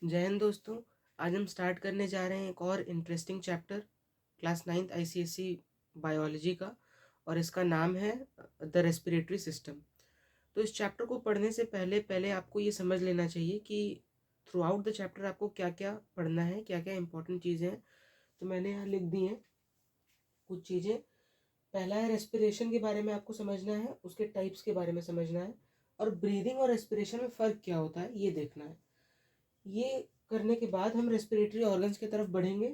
जय हिंद दोस्तों। आज हम स्टार्ट करने जा रहे हैं एक और interesting chapter class 9th ICSE biology का, और इसका नाम है द रेस्पिरेटरी सिस्टम। तो इस चैप्टर को पढ़ने से पहले पहले आपको ये समझ लेना चाहिए कि थ्रू आउट द चैप्टर आपको क्या क्या पढ़ना है, क्या क्या इंपॉर्टेंट चीज़ें हैं। तो मैंने यहाँ लिख दी हैं कुछ चीज़ें। पहला है रेस्पिरेशन के बारे में आपको समझना है, उसके टाइप्स के बारे में समझना है, और ब्रीदिंग और रेस्पिरेशन में फ़र्क क्या होता है ये देखना है। ये करने के बाद हम रेस्पिरेटरी ऑर्गन्स की तरफ बढ़ेंगे।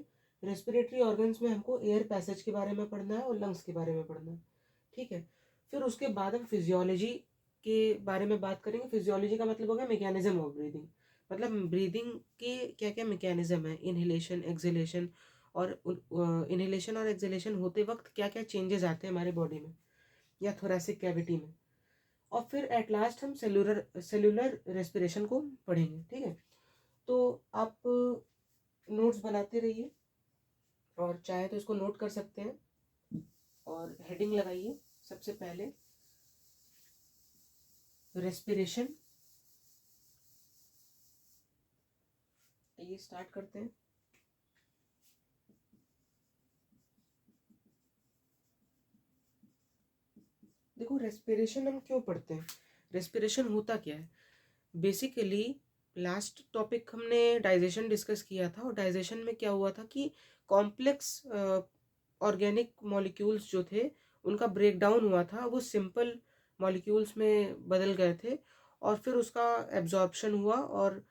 रेस्पिरेटरी ऑर्गन्स में हमको एयर पैसेज के बारे में पढ़ना है और लंग्स के बारे में पढ़ना है, ठीक है। फिर उसके बाद हम फिजियोलॉजी के बारे में बात करेंगे। फिजियोलॉजी का मतलब होगा मैकेनिज्म ऑफ ब्रीदिंग, मतलब ब्रीदिंग के क्या क्या मैकेनिज्म है, इनहेलेशन एक्सहेलेशन, और इनहेलेशन और एक्सहेलेशन होते वक्त क्या क्या चेंजेस आते हैं हमारे बॉडी में या थोरैसिक कैविटी में। और फिर एट लास्ट हम सेलुलर रेस्पिरेशन को पढ़ेंगे, ठीक है। तो आप नोट्स बनाते रहिए, और चाहे तो इसको नोट कर सकते हैं, और हेडिंग लगाइए। सबसे पहले रेस्पिरेशन, ये स्टार्ट करते हैं। देखो, रेस्पिरेशन हम क्यों पढ़ते हैं, रेस्पिरेशन होता क्या है। बेसिकली लास्ट टॉपिक हमने डाइजेशन डिस्कस किया था, और डाइजेशन में क्या हुआ था कि कॉम्प्लेक्स ऑर्गेनिक मॉलिक्यूल्स जो थे उनका ब्रेक डाउन हुआ था, वो सिंपल मॉलिक्यूल्स में बदल गए थे, और फिर उसका एब्जॉर्प्शन हुआ, और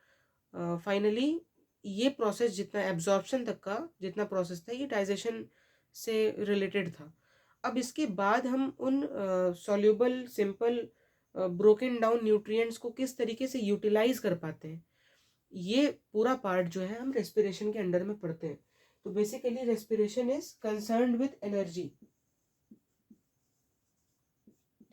फाइनली ये प्रोसेस जितना एब्जॉर्प्शन तक का जितना प्रोसेस था ये डाइजेशन से रिलेटेड था। अब इसके बाद हम उन soluble simple broken down nutrients को किस तरीके से यूटिलाइज कर पाते हैं, ये पूरा पार्ट जो है हम रेस्पिरेशन के अंडर में पढ़ते हैं। तो basically respiration is concerned with energy,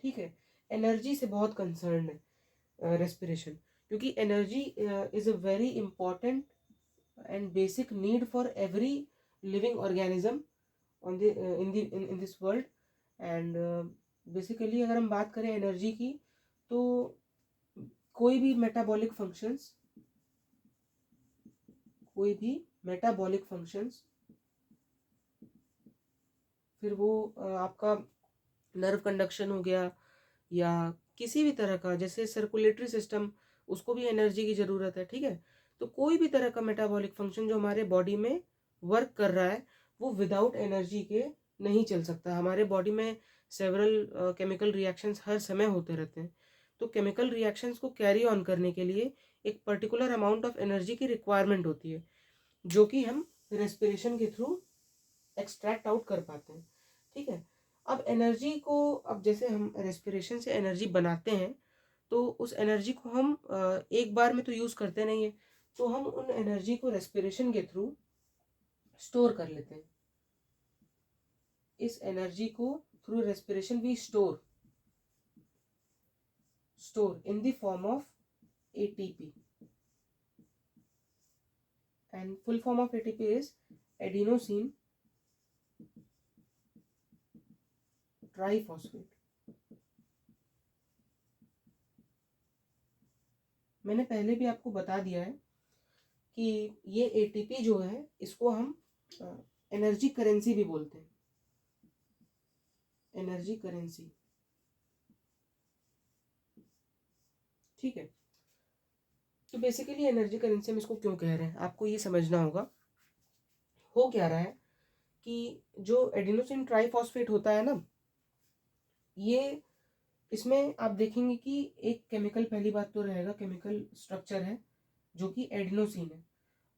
ठीक है। एनर्जी से बहुत कंसर्न है रेस्पिरेशन, क्योंकि energy is a very important and basic need for every living organism on the in this world. And basically अगर हम बात करें एनर्जी की, तो कोई भी मेटाबॉलिक फंक्शंस, फिर वो आपका नर्व कंडक्शन हो गया या किसी भी तरह का, जैसे सर्कुलेटरी सिस्टम, उसको भी एनर्जी की ज़रूरत है, ठीक है। तो कोई भी तरह का मेटाबॉलिक फंक्शन जो हमारे बॉडी में वर्क कर रहा है वो विदाउट एनर्जी के नहीं चल सकता। हमारे बॉडी में सेवरल केमिकल रिएक्शंस हर समय होते रहते हैं, तो केमिकल रिएक्शंस को कैरी ऑन करने के लिए एक पर्टिकुलर अमाउंट ऑफ एनर्जी की रिक्वायरमेंट होती है, जो कि हम रेस्पिरेशन के थ्रू एक्सट्रैक्ट आउट कर पाते हैं, ठीक है। अब एनर्जी को, अब जैसे हम रेस्पिरेशन से एनर्जी बनाते हैं, तो उस एनर्जी को हम एक बार में तो यूज़ करते नहीं है, तो हम उन एनर्जी को रेस्पिरेशन के थ्रू स्टोर कर लेते हैं। इस एनर्जी को through respiration we store in the form of ATP, and full form of ATP is adenosine triphosphate. मैंने पहले भी आपको बता दिया है कि ये एटीपी जो है इसको हम एनर्जी करेंसी भी बोलते हैं, एनर्जी करेंसी, ठीक है। तो बेसिकली एनर्जी करेंसी हम इसको क्यों कह रहे हैं आपको ये समझना होगा। हो क्या रहा है कि जो एडिनोसिन ट्राइफॉस्फेट होता है ना, ये, इसमें आप देखेंगे कि एक केमिकल, पहली बात तो रहेगा केमिकल स्ट्रक्चर है जो कि एडिनोसिन है,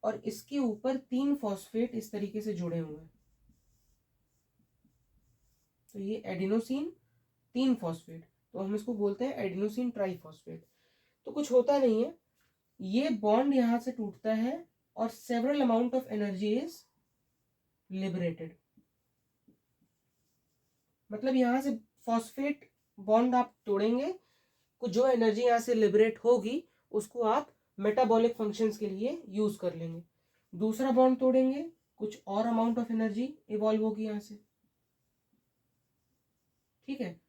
और इसके ऊपर 3 फॉस्फेट इस तरीके से जुड़े हुए हैं। तो ये एडिनोसिन 3 फॉस्फेट, तो हम इसको बोलते हैं एडिनोसिन ट्राइफॉस्फेट। तो कुछ होता नहीं है, ये बॉन्ड यहां से टूटता है और several amount of energy is liberated. मतलब यहां से फॉस्फेट बॉन्ड आप तोड़ेंगे, कुछ जो एनर्जी यहाँ से लिबरेट होगी उसको आप मेटाबॉलिक फंक्शंस के लिए यूज कर लेंगे। दूसरा बॉन्ड तोड़ेंगे, कुछ और अमाउंट ऑफ एनर्जी इवॉल्व होगी यहाँ से, ठीक है।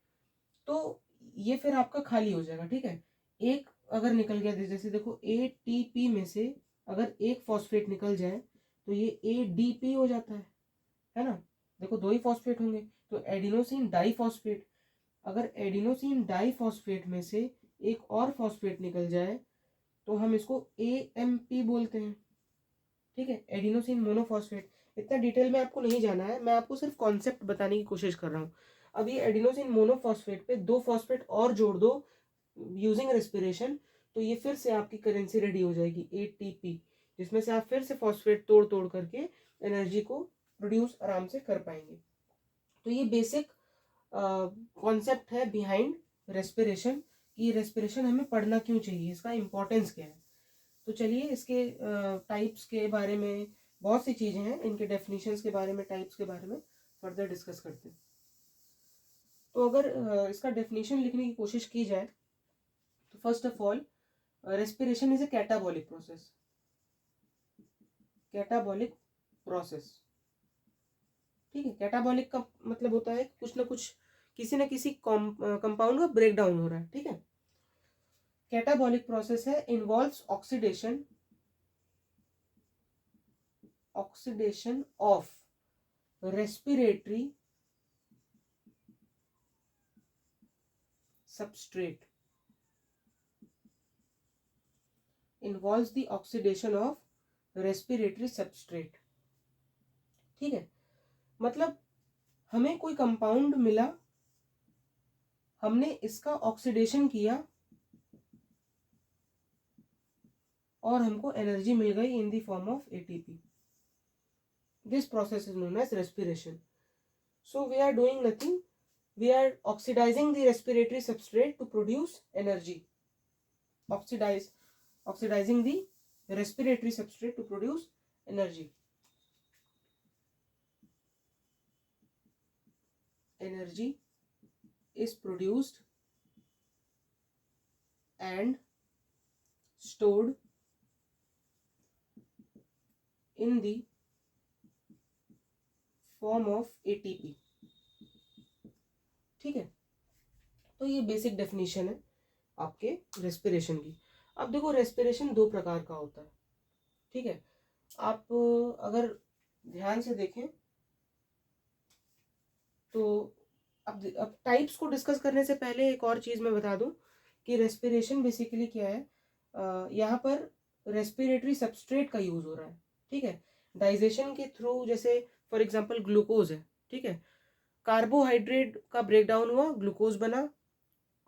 तो ये फिर आपका खाली हो जाएगा, ठीक है। एक अगर निकल गया, जैसे देखो एटीपी में से अगर एक फॉस्फेट निकल जाए तो ये ADP हो जाता है ना। देखो दो ही फॉस्फेट होंगे, तो एडिनोसिन डाइफॉस्फेट। अगर एडिनोसिन डाइफॉस्फेट में से एक और फॉस्फेट निकल जाए तो हम इसको AMP बोलते हैं। ठीक है, एडिनोसिन मोनोफॉस्फेट। इतना डिटेल में आपको नहीं जाना है, मैं आपको सिर्फ कॉन्सेप्ट बताने की कोशिश कर रहा हूँ। अब ये एडिनोसिन मोनोफॉस्फेट पे दो फॉस्फेट और जोड़ दो यूजिंग रेस्पिरेशन, तो ये फिर से आपकी करेंसी रेडी हो जाएगी ATP, जिसमें से आप फिर से फॉस्फेट तोड़ तोड़ करके एनर्जी को प्रोड्यूस आराम से कर पाएंगे। तो ये बेसिक कॉन्सेप्ट है बिहाइंड रेस्पिरेशन, कि रेस्पिरेशन हमें पढ़ना क्यों चाहिए, इसका इम्पोर्टेंस क्या है। तो चलिए इसके टाइप्स के बारे में, बहुत सी चीज़ें हैं, इनके डेफिनेशंस के बारे में, टाइप्स के बारे में फर्दर डिस्कस करते हैं। तो अगर इसका डेफिनेशन लिखने की कोशिश की जाए तो first of all, respiration is a catabolic process. Catabolic process, ठीक है। कैटाबॉलिक का मतलब होता है कुछ ना कुछ, किसी न किसी कंपाउंड का ब्रेक डाउन हो रहा है, ठीक है। कैटाबॉलिक प्रोसेस है involves oxidation of respiratory substrate, involves the oxidation of respiratory substrate। ठीक है, मतलब हमें कोई कंपाउंड मिला, हमने इसका ऑक्सीडेशन किया और हमको एनर्जी मिल गई in the form of ATP। This process is known as respiration. So we are doing nothing, we are oxidizing the respiratory substrate to produce energy। oxidizing the respiratory substrate to produce energy। energy is produced and stored in the form of ATP। ठीक है, तो ये basic definition है आपके respiration की। अब देखो respiration दो प्रकार का होता है, ठीक है। आप अगर ध्यान से देखें तो अब टाइप्स को डिस्कस करने से पहले एक और चीज़ मैं बता दूं कि रेस्पिरेशन बेसिकली क्या है। यहाँ पर रेस्पिरेटरी सबस्ट्रेट का यूज़ हो रहा है, ठीक है। डाइजेशन के थ्रू, जैसे फॉर एग्जांपल ग्लूकोज है, ठीक है। कार्बोहाइड्रेट का ब्रेक डाउन हुआ, ग्लूकोज बना,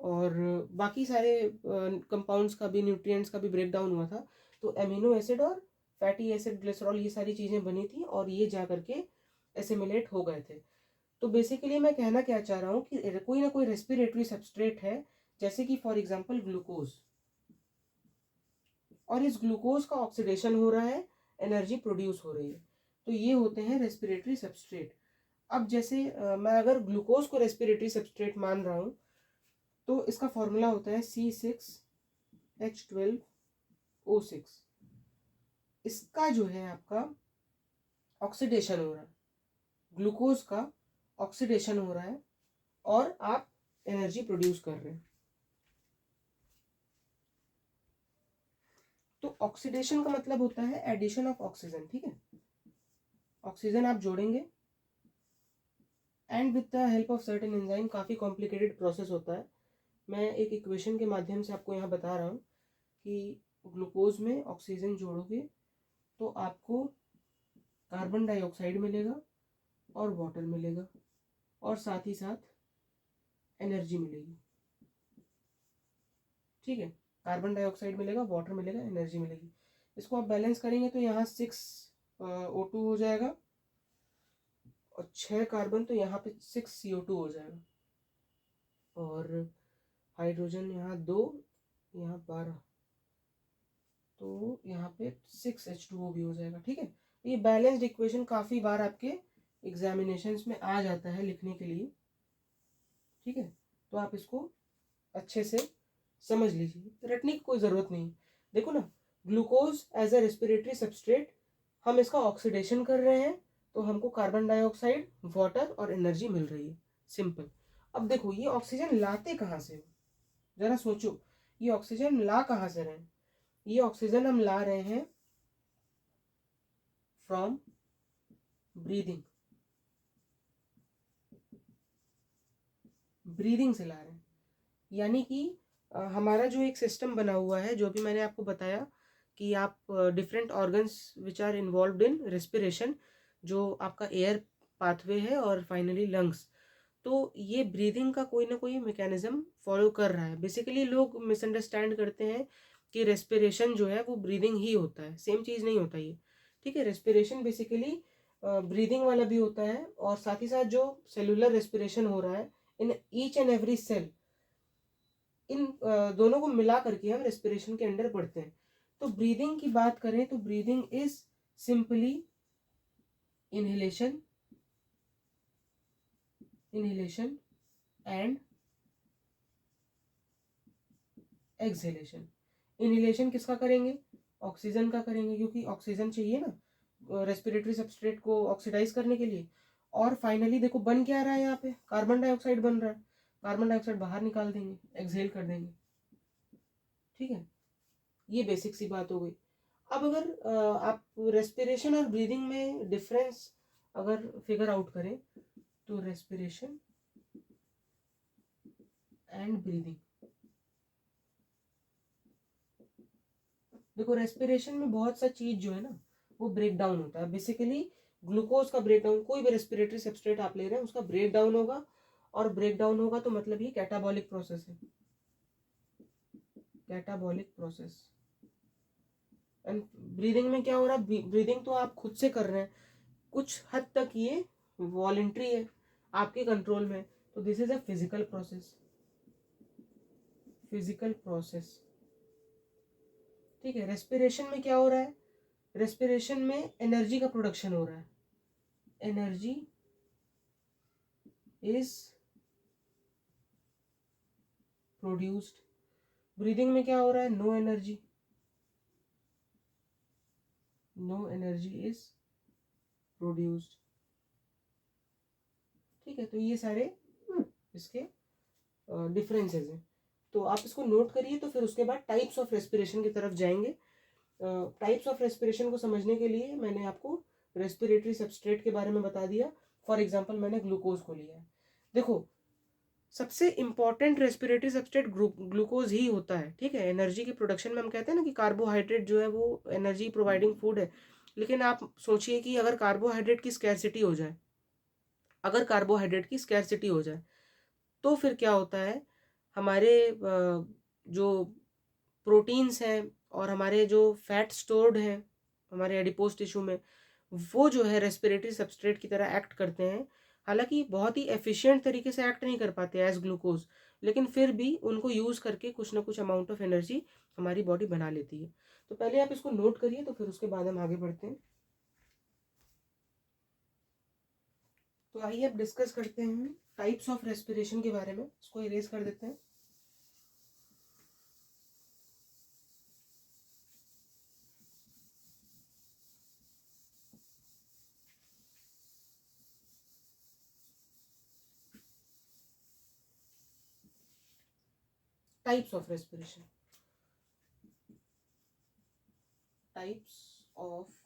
और बाकी सारे कंपाउंड्स का भी, न्यूट्रिएंट्स का भी ब्रेक डाउन हुआ था, तो एमिनो एसिड और फैटी एसिड, ग्लिसरॉल, ये सारी चीज़ें बनी थी और ये जा करके एसिमिलेट हो गए थे। तो बेसिकली मैं कहना क्या चाह रहा हूँ कि कोई ना कोई रेस्पिरेटरी सबस्ट्रेट है, जैसे कि फॉर एग्जांपल ग्लूकोज, और इस ग्लूकोज का ऑक्सीडेशन हो रहा है, एनर्जी प्रोड्यूस हो रही है, तो ये होते हैं रेस्पिरेटरी सबस्ट्रेट। अब जैसे मैं अगर ग्लूकोज को रेस्पिरेटरी सबस्ट्रेट मान रहा हूँ तो इसका फॉर्मूला होता है C6H12O6। इसका जो है आपका ऑक्सीडेशन हो रहा है, ग्लूकोज का ऑक्सीडेशन हो रहा है और आप एनर्जी प्रोड्यूस कर रहे हैं। तो ऑक्सीडेशन का मतलब होता है एडिशन ऑफ ऑक्सीजन, ठीक है। ऑक्सीजन आप जोड़ेंगे and with the help of certain enzyme, काफ़ी कॉम्प्लिकेटेड प्रोसेस होता है। मैं एक इक्वेशन के माध्यम से आपको यहाँ बता रहा हूँ कि ग्लूकोज में ऑक्सीजन जोड़ोगे तो आपको कार्बन डाइऑक्साइड मिलेगा और वाटर मिलेगा और साथ ही साथ एनर्जी मिलेगी, ठीक है। कार्बन डाइऑक्साइड मिलेगा, वाटर मिलेगा, एनर्जी मिलेगी। इसको आप बैलेंस करेंगे तो यहाँ 6O2 हो जाएगा और 6 कार्बन, तो यहाँ पे 6CO2 हो जाएगा, और हाइड्रोजन यहाँ 2, यहाँ 12, तो यहाँ पे 6H2O भी हो जाएगा, ठीक है। ये बैलेंस्ड इक्वेशन काफ़ी बार आपके एग्जामिनेशंस में आ जाता है लिखने के लिए, ठीक है। तो आप इसको अच्छे से समझ लीजिए, रटने की कोई ज़रूरत नहीं। देखो ना, glucose as a respiratory substrate, हम इसका ऑक्सीडेशन कर रहे हैं तो हमको कार्बन डाइऑक्साइड, वाटर और एनर्जी मिल रही है, सिंपल। अब देखो ये ऑक्सीजन लाते कहाँ से हो, ज़रा सोचो, ये ऑक्सीजन ला कहाँ से रहे हैं। ये ऑक्सीजन हम ला रहे हैं फ्रॉम ब्रीदिंग, ब्रीदिंग से ला रहे हैं। यानी कि हमारा जो एक सिस्टम बना हुआ है, जो भी मैंने आपको बताया कि आप different organs which are involved in respiration, जो आपका एयर पाथवे है और फाइनली लंग्स, तो ये ब्रीदिंग का कोई ना कोई मैकेनिज्म फॉलो कर रहा है। बेसिकली लोग मिसअंडरस्टैंड करते हैं कि रेस्पिरेशन जो है वो ब्रीदिंग ही होता है, सेम चीज़ नहीं होता ये। ठीक है, रेस्पिरेशन बेसिकली ब्रीदिंग वाला भी होता है, और साथ ही साथ जो सेलुलर रेस्पिरेशन हो रहा है in each and every cell, इन दोनों को मिला करके हम रेस्पिरेशन के अंडर पढ़ते हैं। तो ब्रीदिंग की बात करें तो breathing is simply inhalation, inhalation and exhalation. Inhalation किसका करेंगे? ऑक्सीजन का करेंगे, क्योंकि ऑक्सीजन चाहिए ना रेस्पिरेटरी सबस्ट्रेट को ऑक्सीडाइज करने के लिए। और फाइनली देखो बन क्या रहा है, यहाँ पे कार्बन डाइऑक्साइड बन रहा है, कार्बन डाइऑक्साइड बाहर निकाल देंगे, एक्सहेल कर देंगे। ठीक है, ये बेसिक सी बात हो गई। अब अगर आप रेस्पिरेशन और ब्रीदिंग में डिफरेंस अगर फिगर आउट करें तो रेस्पिरेशन एंड ब्रीदिंग, देखो रेस्पिरेशन में बहुत सा चीज जो है ना वो ब्रेक डाउन होता है। बेसिकली ग्लूकोज का ब्रेक डाउन, कोई भी रेस्पिरेटरी सबस्ट्रेट आप ले रहे हैं उसका ब्रेक डाउन होगा, और ब्रेक डाउन होगा तो मतलब ये कैटाबॉलिक प्रोसेस है, कैटाबॉलिक प्रोसेस। एंड ब्रीदिंग में क्या हो रहा है? ब्रीदिंग तो आप खुद से कर रहे हैं, कुछ हद तक ये वॉलेंट्री है, आपके कंट्रोल में। तो this is a physical process, physical process. ठीक है, रेस्पिरेशन में क्या हो रहा है? रेस्पिरेशन में एनर्जी का प्रोडक्शन हो रहा है, एनर्जी इज प्रोड्यूस्ड। ब्रीदिंग में क्या हो रहा है? No energy, no energy is produced. ठीक है, तो ये सारे इसके डिफरेंसेस हैं, तो आप इसको नोट करिए। तो फिर उसके बाद टाइप्स ऑफ रेस्पिरेशन की तरफ जाएंगे। टाइप्स ऑफ रेस्पिरेशन को समझने के लिए मैंने आपको रेस्पिरेटरी सबस्ट्रेट के बारे में बता दिया। फॉर एग्जांपल मैंने ग्लूकोज को लिया है। देखो सबसे इंपॉर्टेंट रेस्पिरेटरी सबस्ट्रेट ग्लूकोज ही होता है। ठीक है, एनर्जी की प्रोडक्शन में हम कहते हैं ना कि कार्बोहाइड्रेट जो है वो एनर्जी प्रोवाइडिंग फूड है। लेकिन आप सोचिए कि अगर कार्बोहाइड्रेट की स्कैरसिटी हो जाए, अगर कार्बोहाइड्रेट की स्कैरसिटी हो जाए तो फिर क्या होता है? हमारे जो प्रोटीन्स हैं और हमारे जो फैट स्टोर्ड हैं हमारे एडिपोज टिश्यू में, वो जो है रेस्पिरेटरी सबस्ट्रेट की तरह एक्ट करते हैं। हालांकि बहुत ही एफिशिएंट तरीके से एक्ट नहीं कर पाते एज ग्लूकोज, लेकिन फिर भी उनको यूज़ करके कुछ ना कुछ अमाउंट ऑफ एनर्जी हमारी बॉडी बना लेती है। तो पहले आप इसको नोट करिए, तो फिर उसके बाद हम आगे बढ़ते हैं। तो आइए अब डिस्कस करते हैं टाइप्स ऑफ रेस्पिरेशन के बारे में। इसको इरेज कर देते हैं। Types of respiration, types of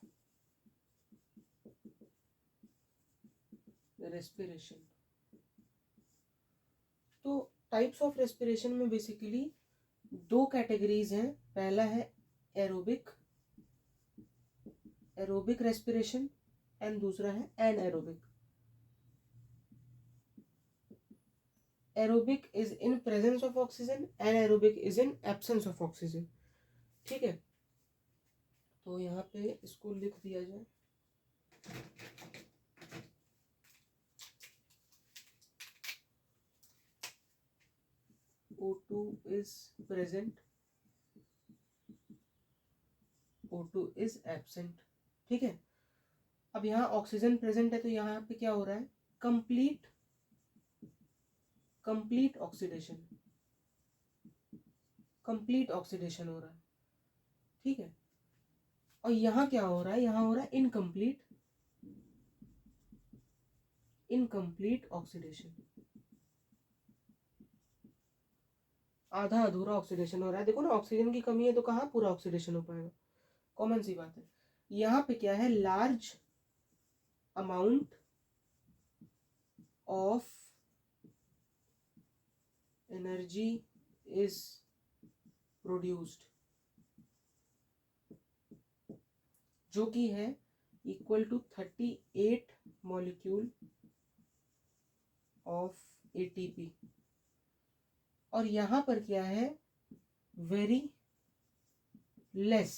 respiration. तो टाइप्स ऑफ रेस्पिरेशन में बेसिकली दो कैटेगरीज हैं। पहला है एरोबिक, एरोबिक रेस्पिरेशन, एंड दूसरा है anaerobic. Aerobic is in presence of oxygen, anaerobic is in absence of oxygen. ठीक है, तो यहाँ पे इसको लिख दिया जाए। O2 is present, O2 is absent। ठीक है, अब यहाँ ऑक्सीजन प्रेजेंट है तो यहाँ पे क्या हो रहा है? Complete, complete oxidation, complete oxidation हो रहा है। ठीक है, और यहाँ क्या हो रहा है? यहाँ हो रहा है इनकम्प्लीट, इनकम्प्लीट ऑक्सीडेशन, आधा अधूरा ऑक्सीडेशन हो रहा है। देखो ना, ऑक्सीजन की कमी है तो कहाँ पूरा ऑक्सीडेशन हो पाएगा? कॉमन सी बात है। यहाँ पे क्या है, large amount of energy is produced, जो कि है equal to 38 molecule of ATP. और यहाँ पर क्या है, very less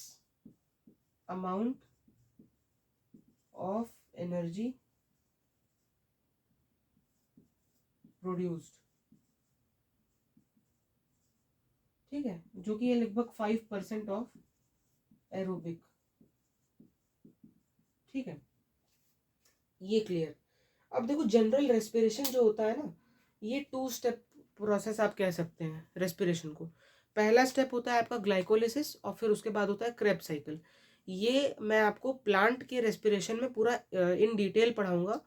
amount of energy produced, ठीक है, जो कि है लगभग 5% ऑफ एरोबिक, ठीक है, ये क्लियर। अब देखो जनरल रेस्पिरेशन जो होता है ना, ये 2 स्टेप प्रोसेस आप कह सकते हैं रेस्पिरेशन को। पहला स्टेप होता है आपका ग्लाइकोलिसिस और फिर उसके बाद होता है क्रेब्स साइकिल। ये मैं आपको प्लांट के रेस्पिरेशन में पूरा इन डिटेल पढ़ाऊंगा।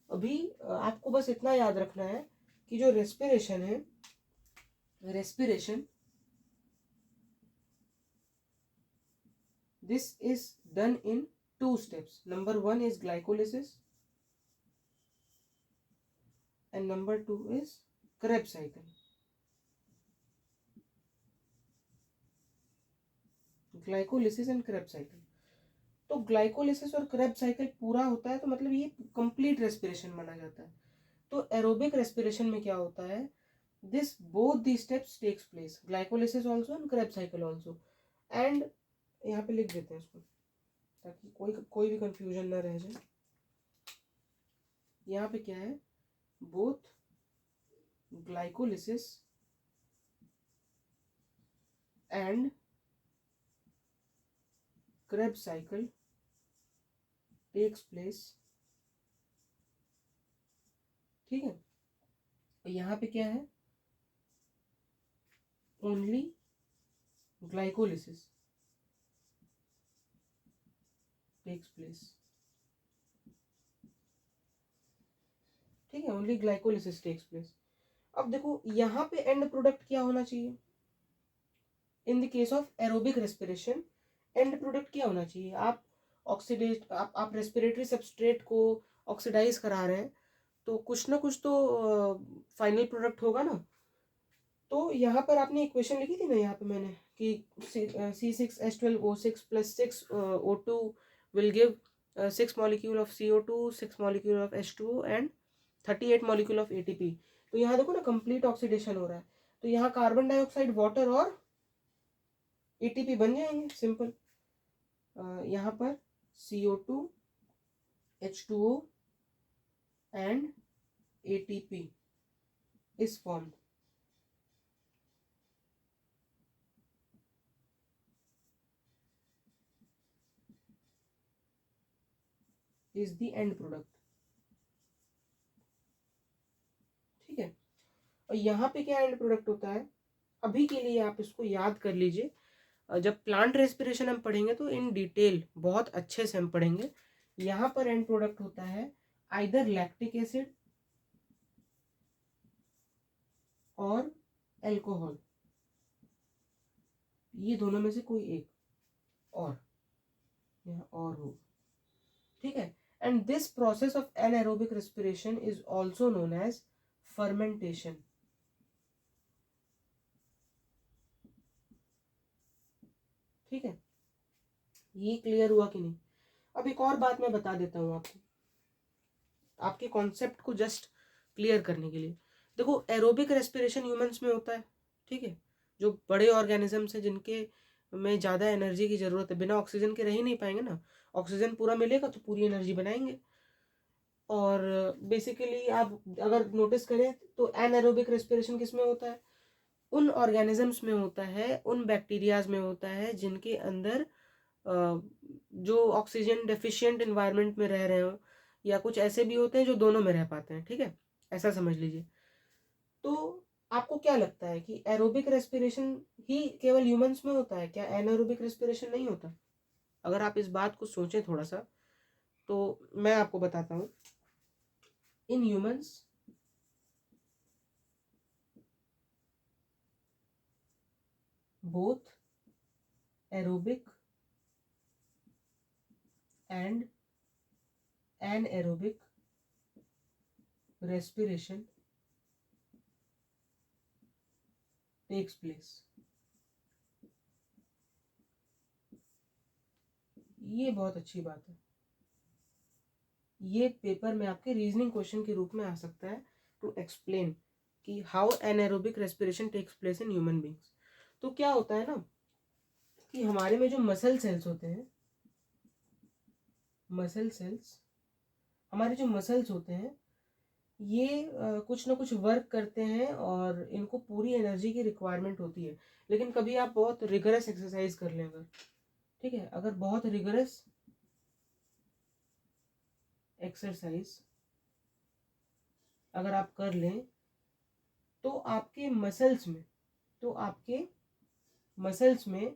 अभी आपको बस इतना याद रखना है कि जो रेस्पिरेशन है, respiration this is done in 2 steps. Number 1 is glycolysis and number 2 is Krebs cycle. Glycolysis and Krebs cycle. तो ग्लाइकोलिसिस और क्रेब्स साइकिल पूरा होता है तो मतलब ये कंप्लीट रेस्पिरेशन माना जाता है। तो एरोबिक रेस्पिरेशन में क्या होता है, this both the steps takes place, glycolysis also and Krebs cycle also. And यहाँ पे लिख देते हैं इसको ताकि कोई भी कंफ्यूजन ना रह जाए। यहाँ पे क्या है, both glycolysis and Krebs cycle takes place, ठीक है। और यहाँ पे क्या है, ओनली glycolysis takes place, ठीक है, ओनली ग्लाइकोलिसिस टेक्स प्लेस। अब देखो यहाँ पे एंड प्रोडक्ट क्या होना चाहिए, in the case of aerobic respiration and product क्या होना चाहिए, आप ऑक्सीडेट आप रेस्पिरेटरी सबस्ट्रेट को ऑक्सीडाइज करा रहे हैं तो कुछ ना कुछ तो फाइनल प्रोडक्ट होगा ना। तो यहाँ पर आपने इक्वेशन लिखी थी ना, यहाँ पे मैंने कि C6H12O6 + 6O2 will give 6 molecule of CO2, 6 molecule of H2O and 38 molecule of ATP। तो यहाँ देखो ना कंप्लीट ऑक्सीडेशन हो रहा है, तो यहाँ कार्बन डाइऑक्साइड, वाटर और ATP बन जाएंगे सिंपल। यहाँ पर CO2, H2O and ATP is formed। Is the end product, ठीक है। और यहाँ पे क्या एंड प्रोडक्ट होता है, अभी के लिए आप इसको याद कर लीजिए, जब प्लांट रेस्पिरेशन हम पढ़ेंगे तो इन डिटेल बहुत अच्छे से हम पढ़ेंगे। यहाँ पर एंड प्रोडक्ट होता है आइदर लैक्टिक एसिड और एल्कोहल, ये दोनों में से कोई एक, और यहाँ और हो, ठीक है। And this process of anaerobic respiration is also known as fermentation, ठीक है। ये क्लियर हुआ कि नहीं। अब एक और बात मैं बता देता हूँ आपको, आपके कॉन्सेप्ट को जस्ट क्लियर करने के लिए। देखो एरोबिक रेस्पिरेशन ह्यूमंस में होता है, ठीक है, जो बड़े ऑर्गेनिजम्स हैं जिनके में ज़्यादा एनर्जी की ज़रूरत है, बिना ऑक्सीजन के रह ही नहीं पाएंगे ना, ऑक्सीजन पूरा मिलेगा तो पूरी एनर्जी बनाएंगे। और बेसिकली आप अगर नोटिस करें तो एनएरोबिक रेस्पिरेशन किस में होता है, उन ऑर्गेनिजम्स में होता है, उन बैक्टीरियाज में होता है जिनके अंदर जो ऑक्सीजन डेफिशिएंट इन्वायरमेंट में रह रहे हो, या कुछ ऐसे भी होते हैं जो दोनों में रह पाते हैं, ठीक है, ऐसा समझ लीजिए। तो आपको क्या लगता है कि एरोबिक रेस्पिरेशन ही केवल ह्यूमंस में होता है क्या, एनारोबिक रेस्पिरेशन नहीं होता? अगर आप इस बात को सोचें थोड़ा सा तो मैं आपको बताता हूँ। In humans both aerobic and anaerobic respiration takes place. ये बहुत अच्छी बात है, ये पेपर में आपके रीजनिंग क्वेश्चन के रूप में आ सकता है टू एक्सप्लेन कि how anaerobic respiration takes place in human beings. तो क्या होता है ना कि हमारे में जो मसल सेल्स होते हैं, मसल सेल्स, हमारे जो मसल्स होते हैं ये कुछ ना कुछ वर्क करते हैं और इनको पूरी एनर्जी की रिक्वायरमेंट होती है। लेकिन कभी आप बहुत रिगरस एक्सरसाइज कर लें अगर, ठीक है, अगर बहुत रिगरस एक्सरसाइज अगर आप कर लें तो आपके मसल्स में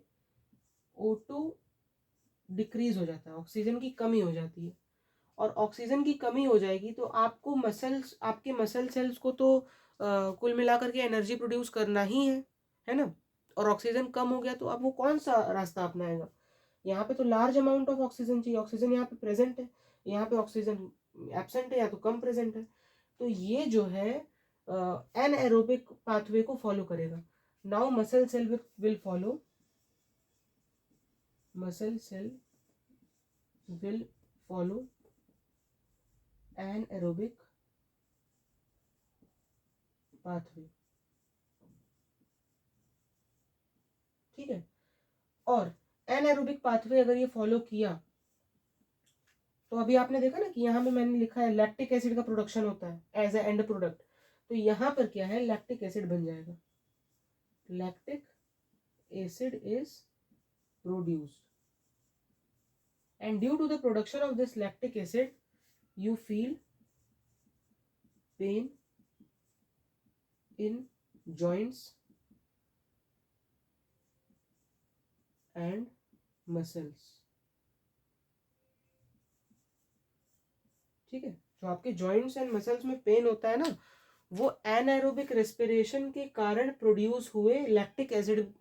O2 डिक्रीज हो जाता है, ऑक्सीजन की कमी हो जाती है। और ऑक्सीजन की कमी हो जाएगी तो आपके मसल सेल्स को तो कुल मिलाकर के एनर्जी प्रोड्यूस करना ही है ना। और ऑक्सीजन कम हो गया तो अब वो कौन सा रास्ता अपनाएगा? यहाँ पे तो लार्ज अमाउंट ऑफ ऑक्सीजन चाहिए, ऑक्सीजन यहाँ पे प्रेजेंट है, यहाँ पे ऑक्सीजन एब्सेंट है या तो कम प्रेजेंट है। तो ये जो है एनएरोबिक पाथवे को फॉलो करेगा। Now muscle cell will follow anaerobic pathway, ठीक है। और एनाएरोबिक पाथवे अगर ये फॉलो किया तो अभी आपने देखा ना कि यहाँ पे मैंने लिखा है लैक्टिक एसिड का प्रोडक्शन होता है एज ए एंड प्रोडक्ट। तो यहाँ पर क्या है, लैक्टिक एसिड बन जाएगा, lactic acid is produced and due to the production of this lactic acid you feel pain in joints and muscles, ठीक है। जो आपके जॉइंट्स एंड मसल्स में पेन होता है ना, वो एनाएरोबिक रेस्पिरेशन के कारण प्रोड्यूस हुए लैक्टिक एसिड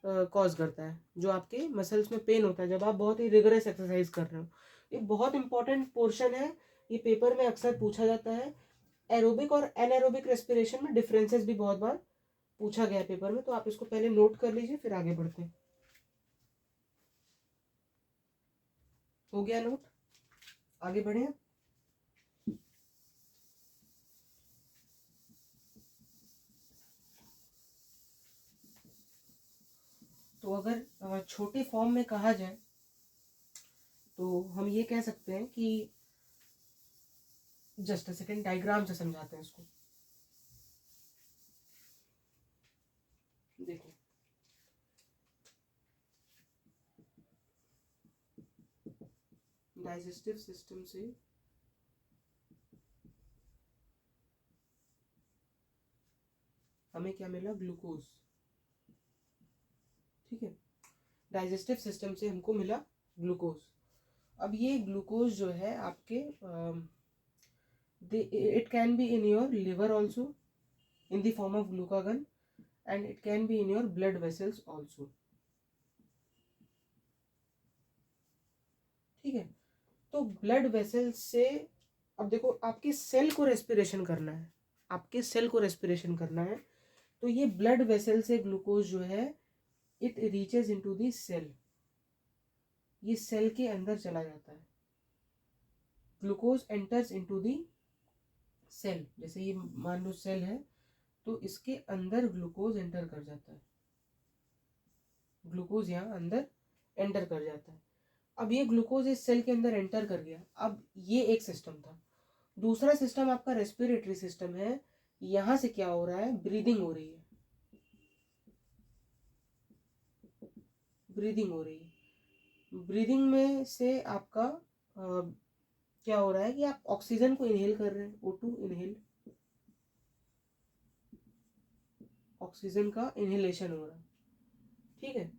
कॉज करता है। जो आपके मसल्स में पेन होता है जब आप बहुत ही रिगरस एक्सरसाइज कर रहे हो, ये बहुत इंपॉर्टेंट पोर्शन है, ये पेपर में अक्सर पूछा जाता है। एरोबिक और एनाएरोबिक रेस्पिरेशन में डिफरेंसेस भी बहुत बार पूछा गया है पेपर में, तो आप इसको पहले नोट कर लीजिए फिर आगे बढ़ते हैं। हो गया नोट? आगे बढ़े। तो अगर छोटे फॉर्म में कहा जाए तो हम ये कह सकते हैं कि जस्ट अ सेकेंड, डायग्राम से समझाते हैं इसको। देखो, डाइजेस्टिव सिस्टम से हमें क्या मिला, ग्लूकोज, ठीक है। डाइजेस्टिव सिस्टम से हमको मिला ग्लूकोज। अब ये ग्लूकोज जो है आपके it can be in your liver also in the form of glucagon and it can be in your blood vessels also, ठीक है। तो ब्लड वेसल्स से, अब देखो आपके सेल को रेस्पिरेशन करना है, आपके सेल को रेस्पिरेशन करना है, तो ये ब्लड वेसल से ग्लूकोज जो है it reaches into the cell, ये सेल के अंदर चला जाता है। Glucose enters into the cell, जैसे ये मान लो सेल है तो इसके अंदर ग्लूकोज एंटर कर जाता है, ग्लूकोज यहाँ अंदर एंटर कर जाता है। अब ये ग्लूकोज इस सेल के अंदर एंटर कर गया। अब ये एक सिस्टम था। दूसरा सिस्टम आपका रेस्पिरेटरी सिस्टम है। यहाँ से क्या हो रहा है, ब्रीदिंग हो रही है, ब्रीदिंग हो रही है। ब्रीदिंग में से आपका क्या हो रहा है कि आप ऑक्सीजन को इनहेल कर रहे हैं, O2 इनहेल, ऑक्सीजन का इनहेलेशन हो रहा है, ठीक है।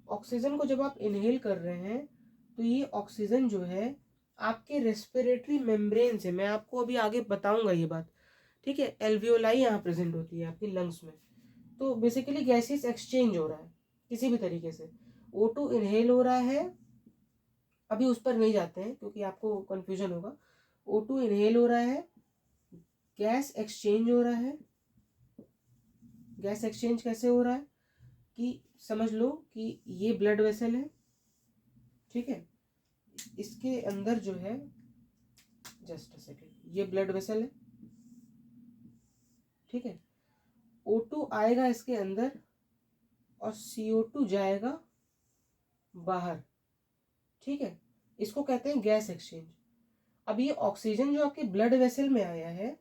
ऑक्सीजन को जब आप इनहेल कर रहे हैं तो ये ऑक्सीजन जो है आपके रेस्पिरेटरी मेम्ब्रेन से, मैं आपको अभी आगे बताऊंगा ये बात, ठीक है, एल्वियोलाई यहाँ प्रेजेंट होती है आपकी लंग्स में। तो बेसिकली गैसेस एक्सचेंज हो रहा है किसी भी तरीके से, O2 इनहेल हो रहा है, अभी उस पर नहीं जाते हैं क्योंकि आपको कंफ्यूजन होगा। O2 इनहेल हो रहा है, गैस एक्सचेंज हो रहा है। गैस एक्सचेंज कैसे हो रहा है कि समझ लो कि ये ब्लड वेसल है, ठीक है, इसके अंदर जो है, जस्ट अ सेकेंड, ये ब्लड वेसल है, ठीक है, O2 आएगा इसके अंदर और CO2 जाएगा बाहर, ठीक है, इसको कहते हैं गैस एक्सचेंज। अब ये ऑक्सीजन जो आपके ब्लड वेसल में आया है,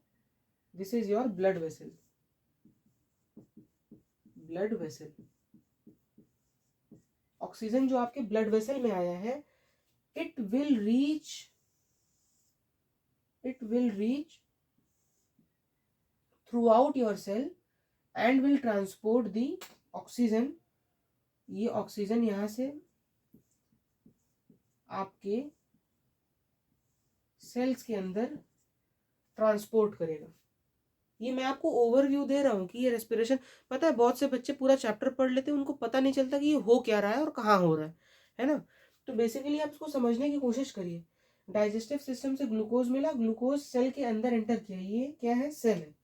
this is your blood vessel, blood vessel, oxygen जो आपके ब्लड वेसल में आया है, it will reach throughout your cell and will transport the oxygen. ये ऑक्सीजन यहां से आपके सेल्स के अंदर ट्रांसपोर्ट करेगा। ये मैं आपको ओवरव्यू दे रहा हूँ कि ये रेस्पिरेशन, पता है बहुत से बच्चे पूरा चैप्टर पढ़ लेते हैं, उनको पता नहीं चलता कि ये हो क्या रहा है और कहाँ हो रहा है ना। तो बेसिकली आप इसको समझने की कोशिश करिए। डाइजेस्टिव सिस्टम से ग्लूकोज मिला, ग्लूकोज सेल के अंदर एंटर किया, ये क्या है, सेल है,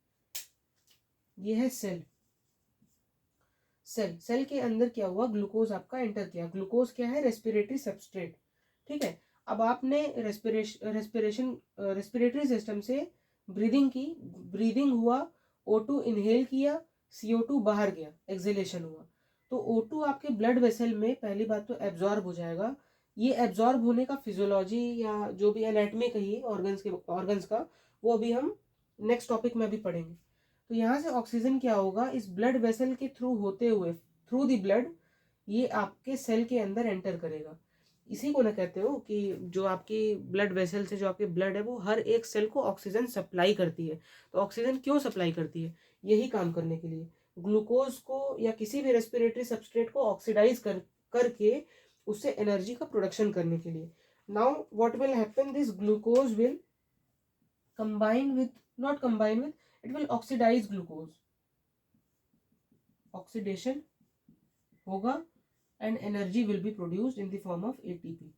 ये है सेल। सेल के अंदर क्या हुआ, ग्लूकोज आपका एंटर किया। ग्लूकोज क्या है, रेस्पिरेटरी सबस्ट्रेट, ठीक है। अब आपने रेस्पिरेटरी सिस्टम से ब्रीदिंग की, ब्रीदिंग हुआ, O2 इनहेल किया, CO2 बाहर गया, एक्सहेलेशन हुआ। तो O2 आपके ब्लड वेसल में पहली बात तो एब्जॉर्ब हो जाएगा। ये एब्जॉर्ब होने का फिजियोलॉजी या जो भी एनाटॉमी कहिए ऑर्गन्स का, वो अभी हम नेक्स्ट टॉपिक में भी पढ़ेंगे। तो यहाँ से ऑक्सीजन क्या होगा, इस ब्लड वेसल के थ्रू होते हुए, थ्रू द ब्लड, ये आपके सेल के अंदर एंटर करेगा। इसी को ना कहते हो कि जो आपकी ब्लड वेसल से जो आपकी ब्लड है वो हर एक सेल को ऑक्सीजन सप्लाई करती है। तो ऑक्सीजन क्यों सप्लाई करती है, यही काम करने के लिए, ग्लूकोज को या किसी भी रेस्पिरेटरी सबस्ट्रेट को ऑक्सीडाइज करके उससे एनर्जी का प्रोडक्शन करने के लिए। Now what will happen, this glucose will combine with, not combine with, it will oxidize glucose, oxidation होगा and energy will be produced in the form of ATP,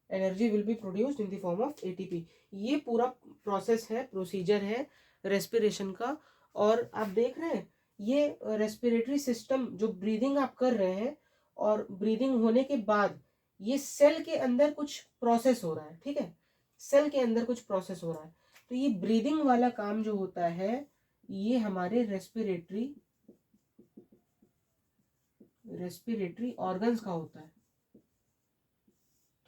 energy will be produced in the form of ATP। ये पूरा process है, procedure है respiration का। और आप देख रहे हैं ये रेस्पिरेटरी सिस्टम जो ब्रीदिंग आप कर रहे हैं, और ब्रीदिंग होने के बाद ये सेल के अंदर कुछ प्रोसेस हो रहा है, ठीक है, सेल के अंदर कुछ प्रोसेस हो रहा है। तो ये ब्रीदिंग वाला काम जो होता है ये हमारे रेस्पिरेटरी ऑर्गन्स का होता है,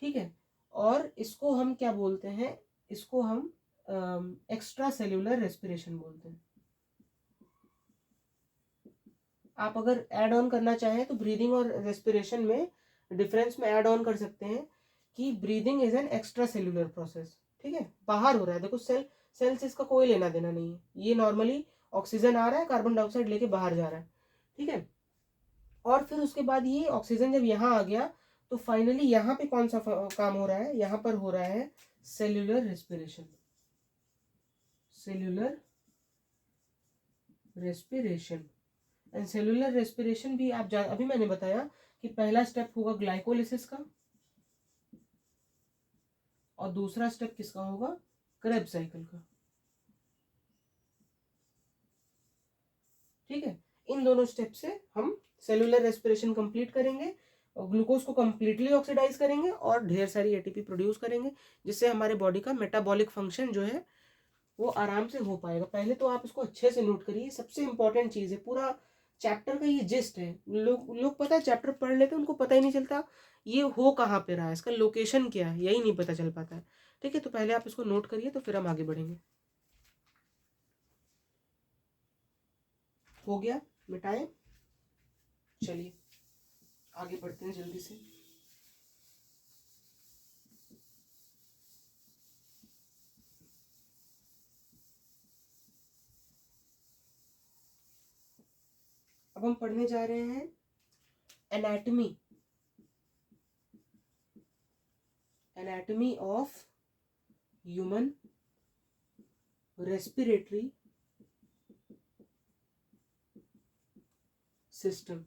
ठीक है। और इसको हम क्या बोलते हैं, इसको हम एक्स्ट्रा सेल्यूलर रेस्पिरेशन बोलते हैं। आप अगर ऐड ऑन करना चाहें तो ब्रीदिंग और रेस्पिरेशन में डिफरेंस में ऐड ऑन कर सकते हैं कि breathing is an extra cellular process, ठीक है, बाहर हो रहा है। देखो सेल से इसका कोई लेना देना नहीं है, ये नॉर्मली ऑक्सीजन आ रहा है, कार्बन डाइऑक्साइड लेके बाहर जा रहा है, ठीक है। और फिर उसके बाद ये ऑक्सीजन जब यहाँ आ गया तो फाइनली यहाँ पे कौन सा काम हो रहा है, यहाँ पर हो रहा है cellular respiration, cellular respiration. And cellular respiration भी आप अभी मैंने बताया कि पहला स्टेप होगा ग्लाइकोलिसिस का और दूसरा स्टेप किसका होगा, क्रेब्स साइकिल का, ठीक है। इन दोनों स्टेप से हम सेल्यूलर रेस्पिरेशन कंप्लीट करेंगे और ग्लूकोज को कंप्लीटली ऑक्सीडाइज करेंगे और ढेर सारी एटीपी प्रोड्यूस करेंगे, जिससे हमारे बॉडी का मेटाबॉलिक फंक्शन जो है वो आराम से हो पाएगा। पहले तो आप इसको अच्छे से नोट करिए, सबसे इंपॉर्टेंट चीज है, पूरा चैप्टर का ये जिस्ट है। लोग पता है चैप्टर पढ़ लेते हैं, उनको पता ही नहीं चलता ये हो कहाँ पे रहा है, इसका लोकेशन क्या है, यही नहीं पता चल पाता है, ठीक है। तो पहले आप इसको नोट करिए तो फिर हम आगे बढ़ेंगे। हो गया, मिटाए, चलिए आगे बढ़ते हैं जल्दी से। अब हम पढ़ने जा रहे हैं anatomy, anatomy of human respiratory system,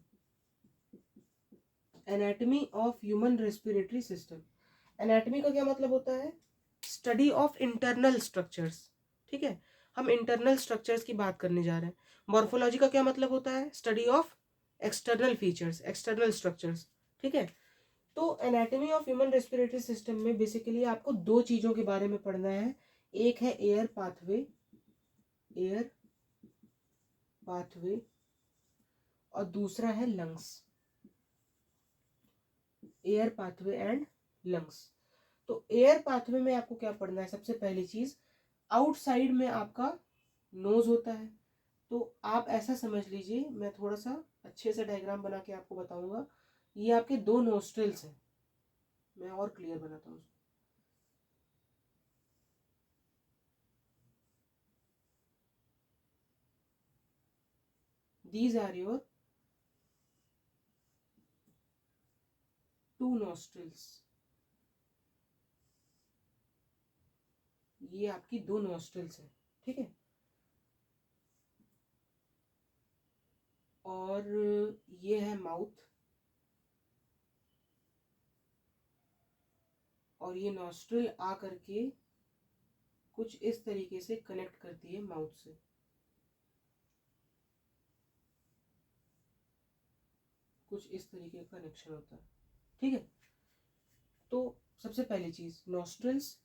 anatomy of human respiratory system. Anatomy का क्या मतलब होता है? स्टडी ऑफ इंटरनल स्ट्रक्चर्स, ठीक है, हम इंटरनल स्ट्रक्चर्स की बात करने जा रहे हैं। मॉर्फोलॉजी का क्या मतलब होता है? Study of external features, external structures, ठीक है। तो anatomy of human respiratory system में बेसिकली आपको दो चीज़ों के बारे में पढ़ना है। एक है एयर पाथवे, एयर पाथवे, और दूसरा है lungs, air pathway and lungs. तो एयर पाथवे में आपको क्या पढ़ना है? सबसे पहली चीज, आउटसाइड में आपका नोज होता है। तो आप ऐसा समझ लीजिए, मैं थोड़ा सा अच्छे से डायग्राम बना के आपको बताऊंगा। ये आपके दो नोस्ट्रिल्स हैं, मैं और क्लियर बनाता हूँ। These are your two nostrils, ये आपकी दो नोस्ट्रिल्स हैं, ठीक है। और ये है माउथ, और ये नोस्ट्रिल आ करके कुछ इस तरीके से कनेक्ट करती है माउथ से, कुछ इस तरीके का कनेक्शन होता है, ठीक है। तो सबसे पहली चीज, नोस्ट्रिल्स,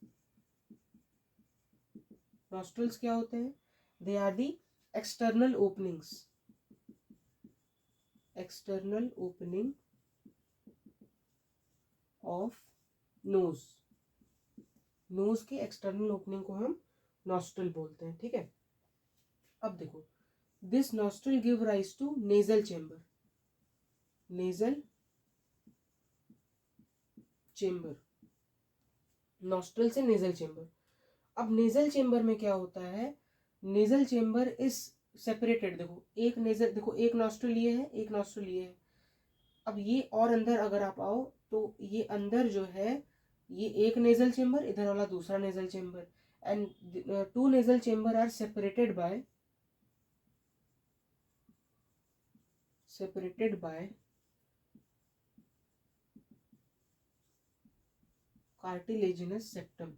नोस्ट्रिल्स क्या होते हैं? They are the external openings, external opening of nose, nose के एक्सटर्नल ओपनिंग को हम नोस्ट्रिल बोलते हैं, ठीक है। अब देखो, this nostril give rise to nasal chamber, nasal chamber, nostril से नेजल चेंबर। अब नेजल चेंबर में क्या होता है? नेजल चेंबर इज सेपरेटेड, देखो एक नेजल, देखो एक नोस्ट्रिल ये है, एक नोस्ट्रिल ये है। अब ये और अंदर अगर आप आओ तो ये अंदर जो है, ये एक नेजल चेंबर, इधर वाला दूसरा nasal chamber, and two nasal chamber are separated by, separated by cartilaginous septum.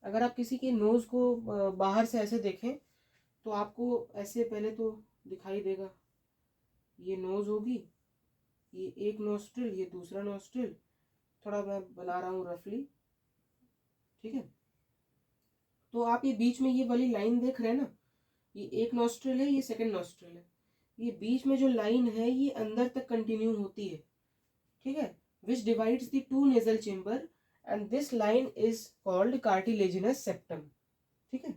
अगर आप किसी के नोज को बाहर से ऐसे देखें तो आपको ऐसे पहले तो दिखाई देगा, ये नोज होगी, ये एक नोस्ट्रिल, ये दूसरा नोस्ट्रिल, थोड़ा मैं बना रहा हूँ रफली, ठीक है। तो आप ये बीच में ये वाली लाइन देख रहे हैं ना, ये एक नोस्ट्रिल है, ये सेकंड नोस्ट्रिल है, ये बीच में जो लाइन है ये अंदर तक कंटिन्यू होती है, ठीक है, विच divides the two nasal chamber, and this line is called cartilaginous septum, ठीक है।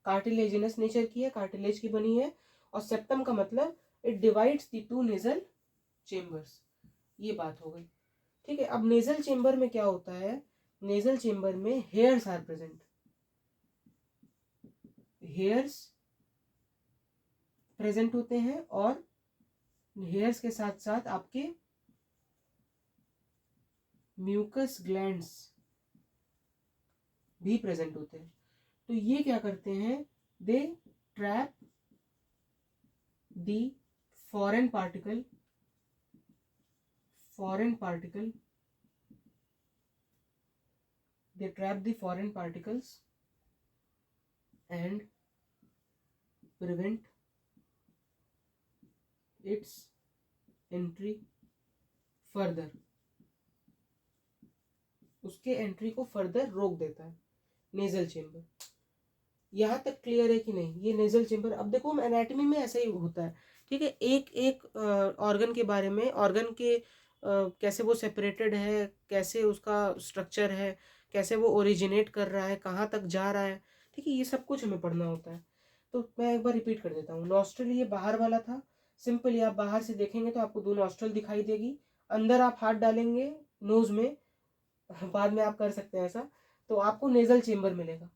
कार्टिलेजिनस नेचर की है, कार्टिलेज की बनी है, और सेप्टम का मतलब it divides the two nasal chambers, ये बात हो गई, ठीक है। अब नेजल चेंबर में क्या होता है? नेजल चेंबर में hairs are present, hairs present होते हैं, और हेयर्स के साथ साथ आपके म्यूकस ग्लैंड्स भी प्रेजेंट होते हैं। तो ये क्या करते हैं? They trap the foreign particle, foreign particle, they trap the foreign particles and prevent its entry further, उसके एंट्री को फर्दर रोक देता है नेजल चेंबर। यहाँ तक क्लियर है कि नहीं? ये नेजल चेंबर, अब देखो हम एनाटॉमी में ऐसा ही होता है, ठीक है। एक एक ऑर्गन के बारे में, ऑर्गन के कैसे वो सेपरेटेड है, कैसे उसका स्ट्रक्चर है, कैसे वो ओरिजिनेट कर रहा है, कहाँ तक जा रहा है, ठीक है, ये सब कुछ हमें पढ़ना होता है। तो मैं एक बार रिपीट कर देता हूँ। नॉस्ट्रल ये बाहर वाला था, सिंपली आप बाहर से देखेंगे तो आपको दो नॉस्ट्रल दिखाई देगी, अंदर आप हाथ डालेंगे नोज में, बाद में आप कर सकते हैं ऐसा, तो आपको नेजल चेंबर मिलेगा।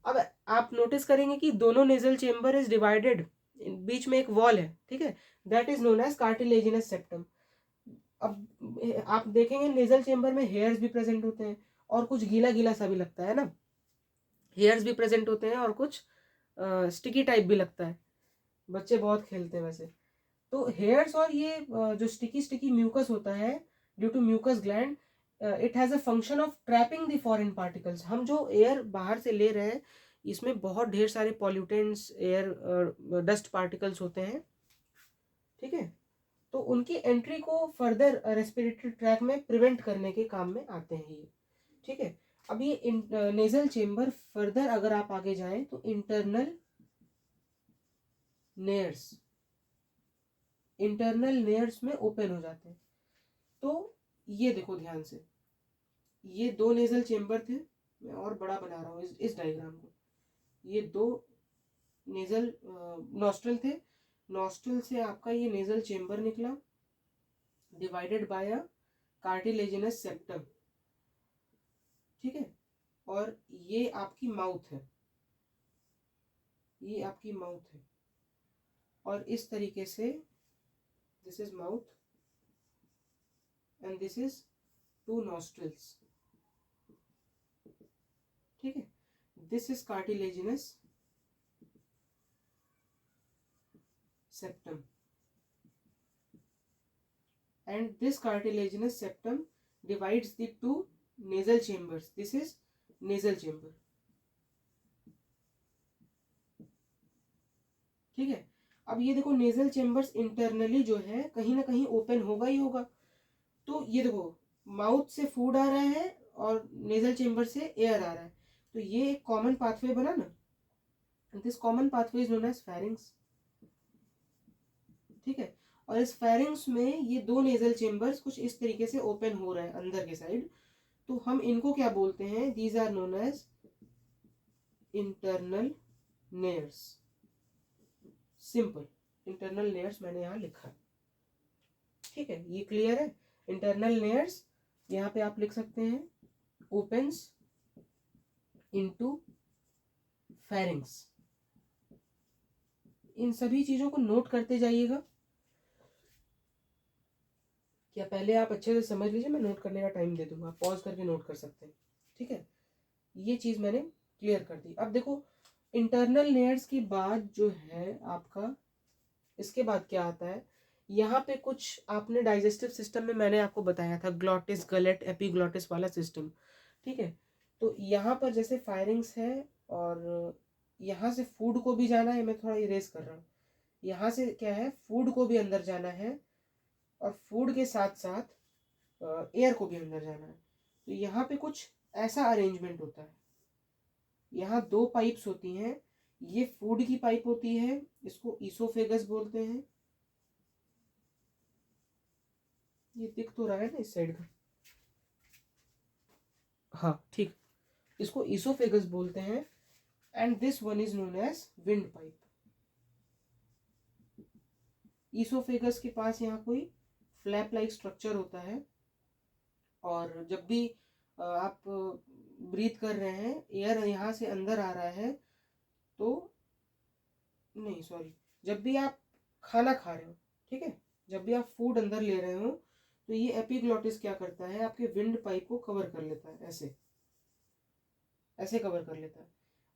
अब आप नोटिस करेंगे कि दोनों नेजल चेंबर इज डिवाइडेड, बीच में एक वॉल है, ठीक है, that is known as cartilaginous septum. अब आप देखेंगे नेजल चेंबर में हेयर्स भी प्रेजेंट होते हैं, और कुछ गीला गीला सा भी लगता है ना, हेयर्स भी प्रेजेंट होते हैं, और कुछ स्टिकी टाइप भी लगता है, बच्चे बहुत खेलते हैं वैसे। तो हेयर्स और ये जो स्टिकी स्टिकी म्यूकस होता है due to mucus gland, it has a function of trapping the foreign particles. हम जो एयर बाहर से ले रहे हैं इसमें बहुत ढेर सारे पॉल्यूटेंट्स, एयर डस्ट पार्टिकल्स होते हैं, ठीक है। तो उनकी एंट्री को फर्दर रेस्पिरेटरी ट्रैक में प्रिवेंट करने के काम में आते हैं ये, ठीक है। अब ये नेजल चेम्बर फर्दर अगर आप आगे जाएं तो इंटरनल नेयर्स में ओपन हो जाते हैं। तो ये देखो ध्यान से, ये दो नेजल चेम्बर थे, मैं और बड़ा बना रहा हूँ इस डायग्राम को। ये दो नेजल नॉस्ट्रल थे, नॉस्ट्रल से आपका ये नेजल चेम्बर निकला, divided by a cartilaginous septum, ठीक है। और ये आपकी माउथ है, ये आपकी माउथ है, और इस तरीके से this is mouth and this is two nostrils, ठीक है। This is cartilaginous septum and this cartilaginous septum divides the two nasal chambers. This is nasal chamber, ठीक है। अब ये देखो नेजल चेम्बर्स इंटरनली जो है कहीं ना कहीं ओपन होगा ही होगा। तो ये देखो माउथ से फूड आ रहा है और नेजल चेम्बर से एयर आ रहा है, तो ये एक कॉमन पाथवे बना ना, this common pathway is known as pharynx, ठीक है। और इस फेरिंग्स में ये दो नेजल चेम्बर्स कुछ इस तरीके से ओपन हो रहे हैं अंदर के साइड, तो हम इनको क्या बोलते हैं, these are known as internal nares. Simple internal nares मैंने यहाँ लिखा, ठीक है। ये क्लियर है। इंटरनल नेयर्स यहाँ पे आप लिख सकते हैं ओपन्स इनटू फेरिंग्स। इन सभी चीजों को नोट करते जाइएगा, क्या पहले आप अच्छे से समझ लीजिए, मैं नोट करने का टाइम दे दूंगा, पॉज करके नोट कर सकते हैं, ठीक है। ये चीज मैंने क्लियर कर दी। अब देखो इंटरनल लेयर्स के बाद जो है आपका, इसके बाद क्या आता है, यहाँ पे कुछ आपने डाइजेस्टिव सिस्टम में मैंने आपको बताया था ग्लॉटिस, गलेट, एपिग्लॉटिस वाला सिस्टम, ठीक है। तो यहाँ पर जैसे फायरिंग्स है और यहाँ से फूड को भी जाना है, मैं थोड़ा इरेज कर रहा हूँ, यहाँ से क्या है फूड को भी अंदर जाना है और फूड के साथ साथ एयर को भी अंदर जाना है। तो यहाँ पे कुछ ऐसा अरेंजमेंट होता है, यहाँ दो पाइप्स होती हैं, ये फूड की पाइप होती है, इसको ईसोफेगस बोलते हैं, ये दिख तो रहा है ना इस साइड का, हाँ ठीक, इसको ईसोफेगस बोलते हैं। And this one is known as windpipe. Oesophagus के पास यहाँ कोई फ्लैप लाइक स्ट्रक्चर होता है, और जब भी आप ब्रीथ कर रहे हैं, एयर यहाँ से अंदर आ रहा है, तो नहीं सॉरी, जब भी आप खाना खा रहे हो, ठीक है, जब भी आप फूड अंदर ले रहे हो, तो ये एपिग्लॉटिस क्या करता है, आपके विंड पाइप को कवर कर लेता है, ऐसे ऐसे कवर कर लेता है,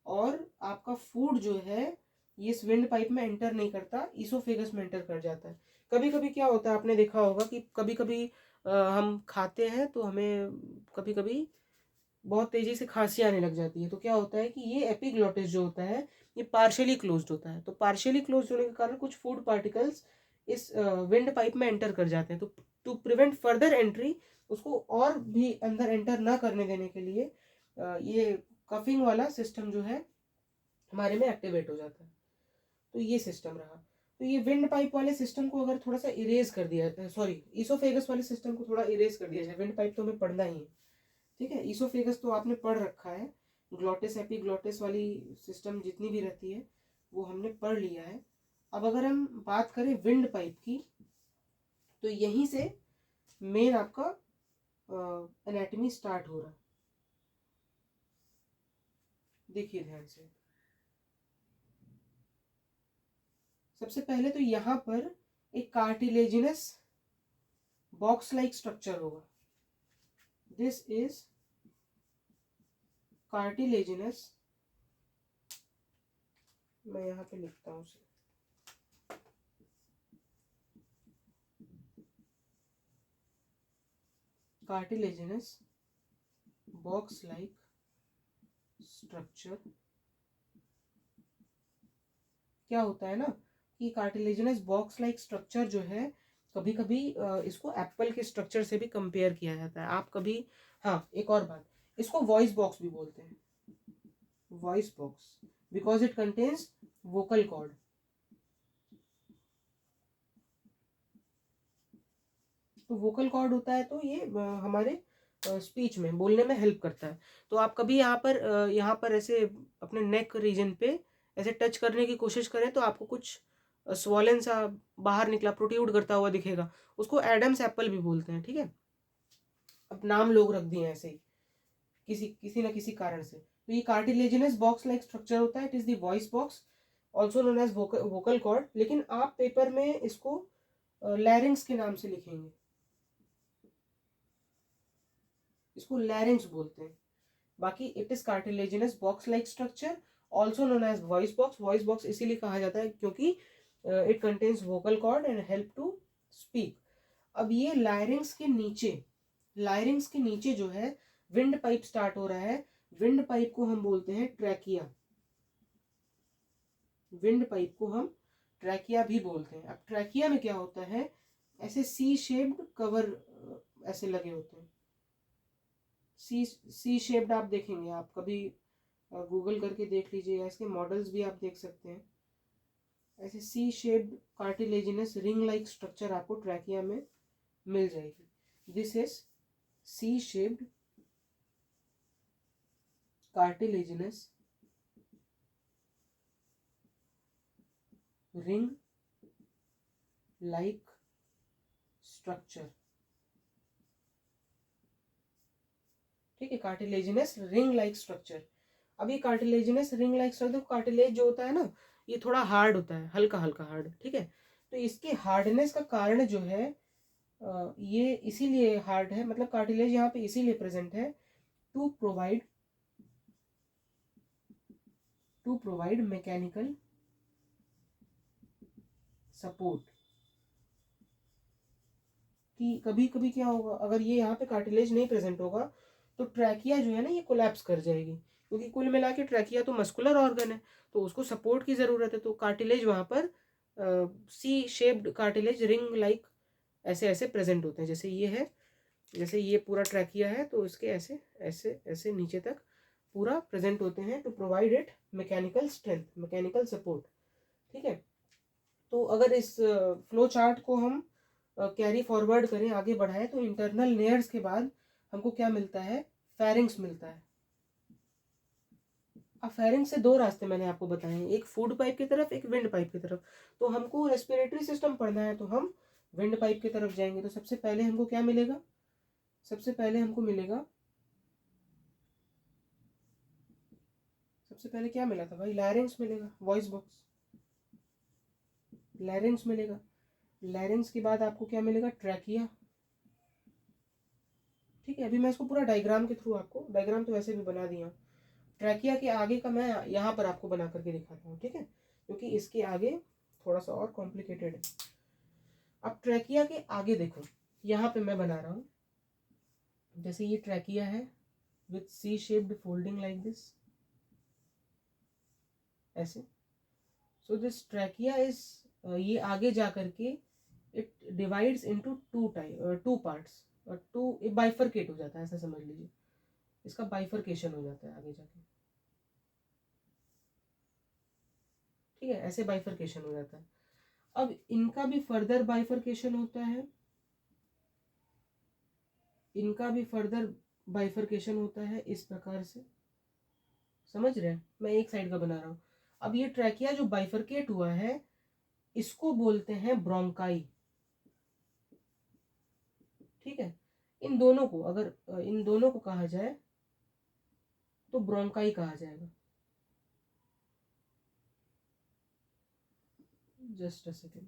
और आपका फूड जो है ये इस विंड पाइप में एंटर नहीं करता, ईसोफेगस में एंटर कर जाता है। कभी कभी क्या होता है, आपने देखा होगा कि कभी कभी हम खाते हैं तो हमें कभी कभी बहुत तेजी से खांसी आने लग जाती है, तो क्या होता है कि ये एपिग्लॉटिस जो होता है ये पार्शियली क्लोज्ड होता है, तो पार्शियली क्लोज्ड होने के कारण कुछ फूड पार्टिकल्स इस विंड पाइप में एंटर कर जाते हैं। तो टू प्रिवेंट फर्दर एंट्री, उसको और भी अंदर एंटर ना करने देने के लिए ये कफिंग वाला सिस्टम जो है हमारे में एक्टिवेट हो जाता है। तो ये सिस्टम रहा। तो ये विंड पाइप वाले सिस्टम को अगर थोड़ा सा इरेज कर दिया, सॉरी ईसोफेगस वाले सिस्टम को थोड़ा इरेज कर दिया जाए, विंड पाइप तो हमें पढ़ना ही है, ठीक है। ईसोफेगस तो आपने पढ़ रखा है, ग्लॉटिस एपिग्लॉटिस वाली सिस्टम जितनी भी रहती है वो हमने पढ़ लिया है। अब अगर हम बात करें विंड पाइप की, तो यहीं से मेन आपका एनाटॉमी स्टार्ट हो रहा है, देखिए ध्यान से। सबसे पहले तो यहाँ पर एक कार्टिलेजिनस बॉक्स लाइक स्ट्रक्चर होगा, दिस इज कार्टिलेजिनस, मैं यहाँ पे लिखता हूँ उसे, कार्टिलेजिनस बॉक्स लाइक स्ट्रक्चर, क्या होता है ना कि कार्टिलेजिनस बॉक्स लाइक स्ट्रक्चर जो है कभी कभी इसको एप्पल के स्ट्रक्चर से भी कंपेयर किया जाता है। आप कभी, हाँ एक और बात, इसको वॉइस बॉक्स भी बोलते हैं, voice box, because it contains vocal cord. तो वोकल कॉर्ड होता है तो ये हमारे स्पीच में, बोलने में हेल्प करता है। तो आप कभी यहाँ पर ऐसे अपने नेक रीजन पे ऐसे टच करने की कोशिश करें तो आपको कुछ स्वॉलन सा बाहर निकला, प्रोट्यूड करता हुआ दिखेगा, उसको एडम्स एप्पल भी बोलते हैं। ठीक है, अब नाम लोग रख दिए ऐसे ही किसी किसी ना किसी कारण से। तो ये कार्टिलेजिनस बॉक्स लाइक स्ट्रक्चर होता है, it is the voice box also known as vocal cord, लेकिन आप पेपर में इसको लैरिंग्स के नाम से लिखेंगे, इसको लैरिंग्स बोलते हैं। बाकी it is cartilaginous box like structure also known as voice box. Voice box इसीलिए कहा जाता है क्योंकि it contains vocal cord and help to speak. अब ये लायरिंग्स के नीचे, लायरिंग्स के नीचे जो है विंड पाइप स्टार्ट हो रहा है, विंड पाइप को हम बोलते हैं ट्रैकिया, विंड पाइप को हम ट्रैकिया भी बोलते हैं। अब ट्रैकिया में क्या होता है, ऐसे सी शेप्ड कवर ऐसे लगे होते हैं, सी शेप्ड, आप देखेंगे, आप कभी गूगल करके देख लीजिए, इसके मॉडल्स भी आप देख सकते हैं। ऐसे C shaped cartilaginous ring like structure आपको ट्रैकिया में मिल जाएगी। This is C shaped cartilaginous ring like structure. ठीक है, कार्टिलेजिनस रिंग लाइक स्ट्रक्चर। अब ये cartilaginous ring like structure, cartilage जो होता है ना ये थोड़ा हार्ड होता है, हल्का हल्का हार्ड। ठीक है, तो इसके हार्डनेस का कारण जो है ये इसीलिए हार्ड है, मतलब कार्टिलेज यहाँ पे इसीलिए प्रेजेंट है टू प्रोवाइड मैकेनिकल सपोर्ट। कि कभी कभी क्या होगा, अगर ये यहाँ पे कार्टिलेज नहीं प्रेजेंट होगा तो ट्रैकिया जो है ना ये कोलैप्स कर जाएगी, क्योंकि कुल मिला के ट्रैकिया तो मस्कुलर ऑर्गन है, तो उसको सपोर्ट की ज़रूरत है। तो कार्टिलेज वहाँ पर C shaped cartilage ring like ऐसे ऐसे प्रेजेंट होते हैं, जैसे ये है, जैसे ये पूरा ट्रैकिया है तो इसके ऐसे ऐसे ऐसे नीचे तक पूरा प्रेजेंट होते हैं, to provide it mechanical strength, mechanical support. ठीक है, तो अगर इस फ्लो चार्ट को हम कैरी फॉरवर्ड करें, आगे बढ़ाएं, तो इंटरनल लेयर्स के बाद हमको क्या मिलता है, फेरिंग्स मिलता है। अब फेरिंग्स से दो रास्ते मैंने आपको बताए हैं, एक फूड पाइप की तरफ, एक विंड पाइप की तरफ। तो हमको रेस्पिरेटरी सिस्टम पढ़ना है तो हम विंड पाइप की तरफ जाएंगे। तो सबसे पहले हमको क्या मिलेगा, सबसे पहले हमको मिलेगा, सबसे पहले क्या मिला था भाई, लैरिंग्स मिलेगा, वॉइस बॉक्स, लैरिंग्स मिलेगा। लैरिंग्स के बाद आपको क्या मिलेगा, ट्रैकिया। ठीक है, अभी मैं इसको पूरा डायग्राम के थ्रू, आपको डायग्राम तो वैसे भी बना दिया, ट्रैकिया के आगे का मैं यहाँ पर आपको बना करके दिखाता हूँ। ठीक है, क्योंकि इसके आगे थोड़ा सा और कॉम्प्लिकेटेड है। अब ट्रैकिया के आगे देखो, यहाँ पे मैं बना रहा हूँ, जैसे ये ट्रैकिया है with C shaped folding like this, ऐसे। सो दिस ट्रैकिया इज, ये आगे जा करके it divides into two parts, और टू बाइफरकेट हो जाता है, ऐसा समझ लीजिए, इसका बाइफरकेशन हो जाता है आगे जाके। ठीक है, ऐसे बाइफरकेशन हो जाता है। अब इनका भी फर्दर बाइफरकेशन होता है, इनका भी फर्दर बाइफरकेशन होता है इस प्रकार से, समझ रहे हैं, मैं एक साइड का बना रहा हूं। अब ये ट्रैकिया जो बाइफरकेट हुआ है इसको बोलते हैं ब्रोंकाई। ठीक है, इन दोनों को, अगर इन दोनों को कहा जाए तो ब्रोंकाई कहा जाएगा। Just a second,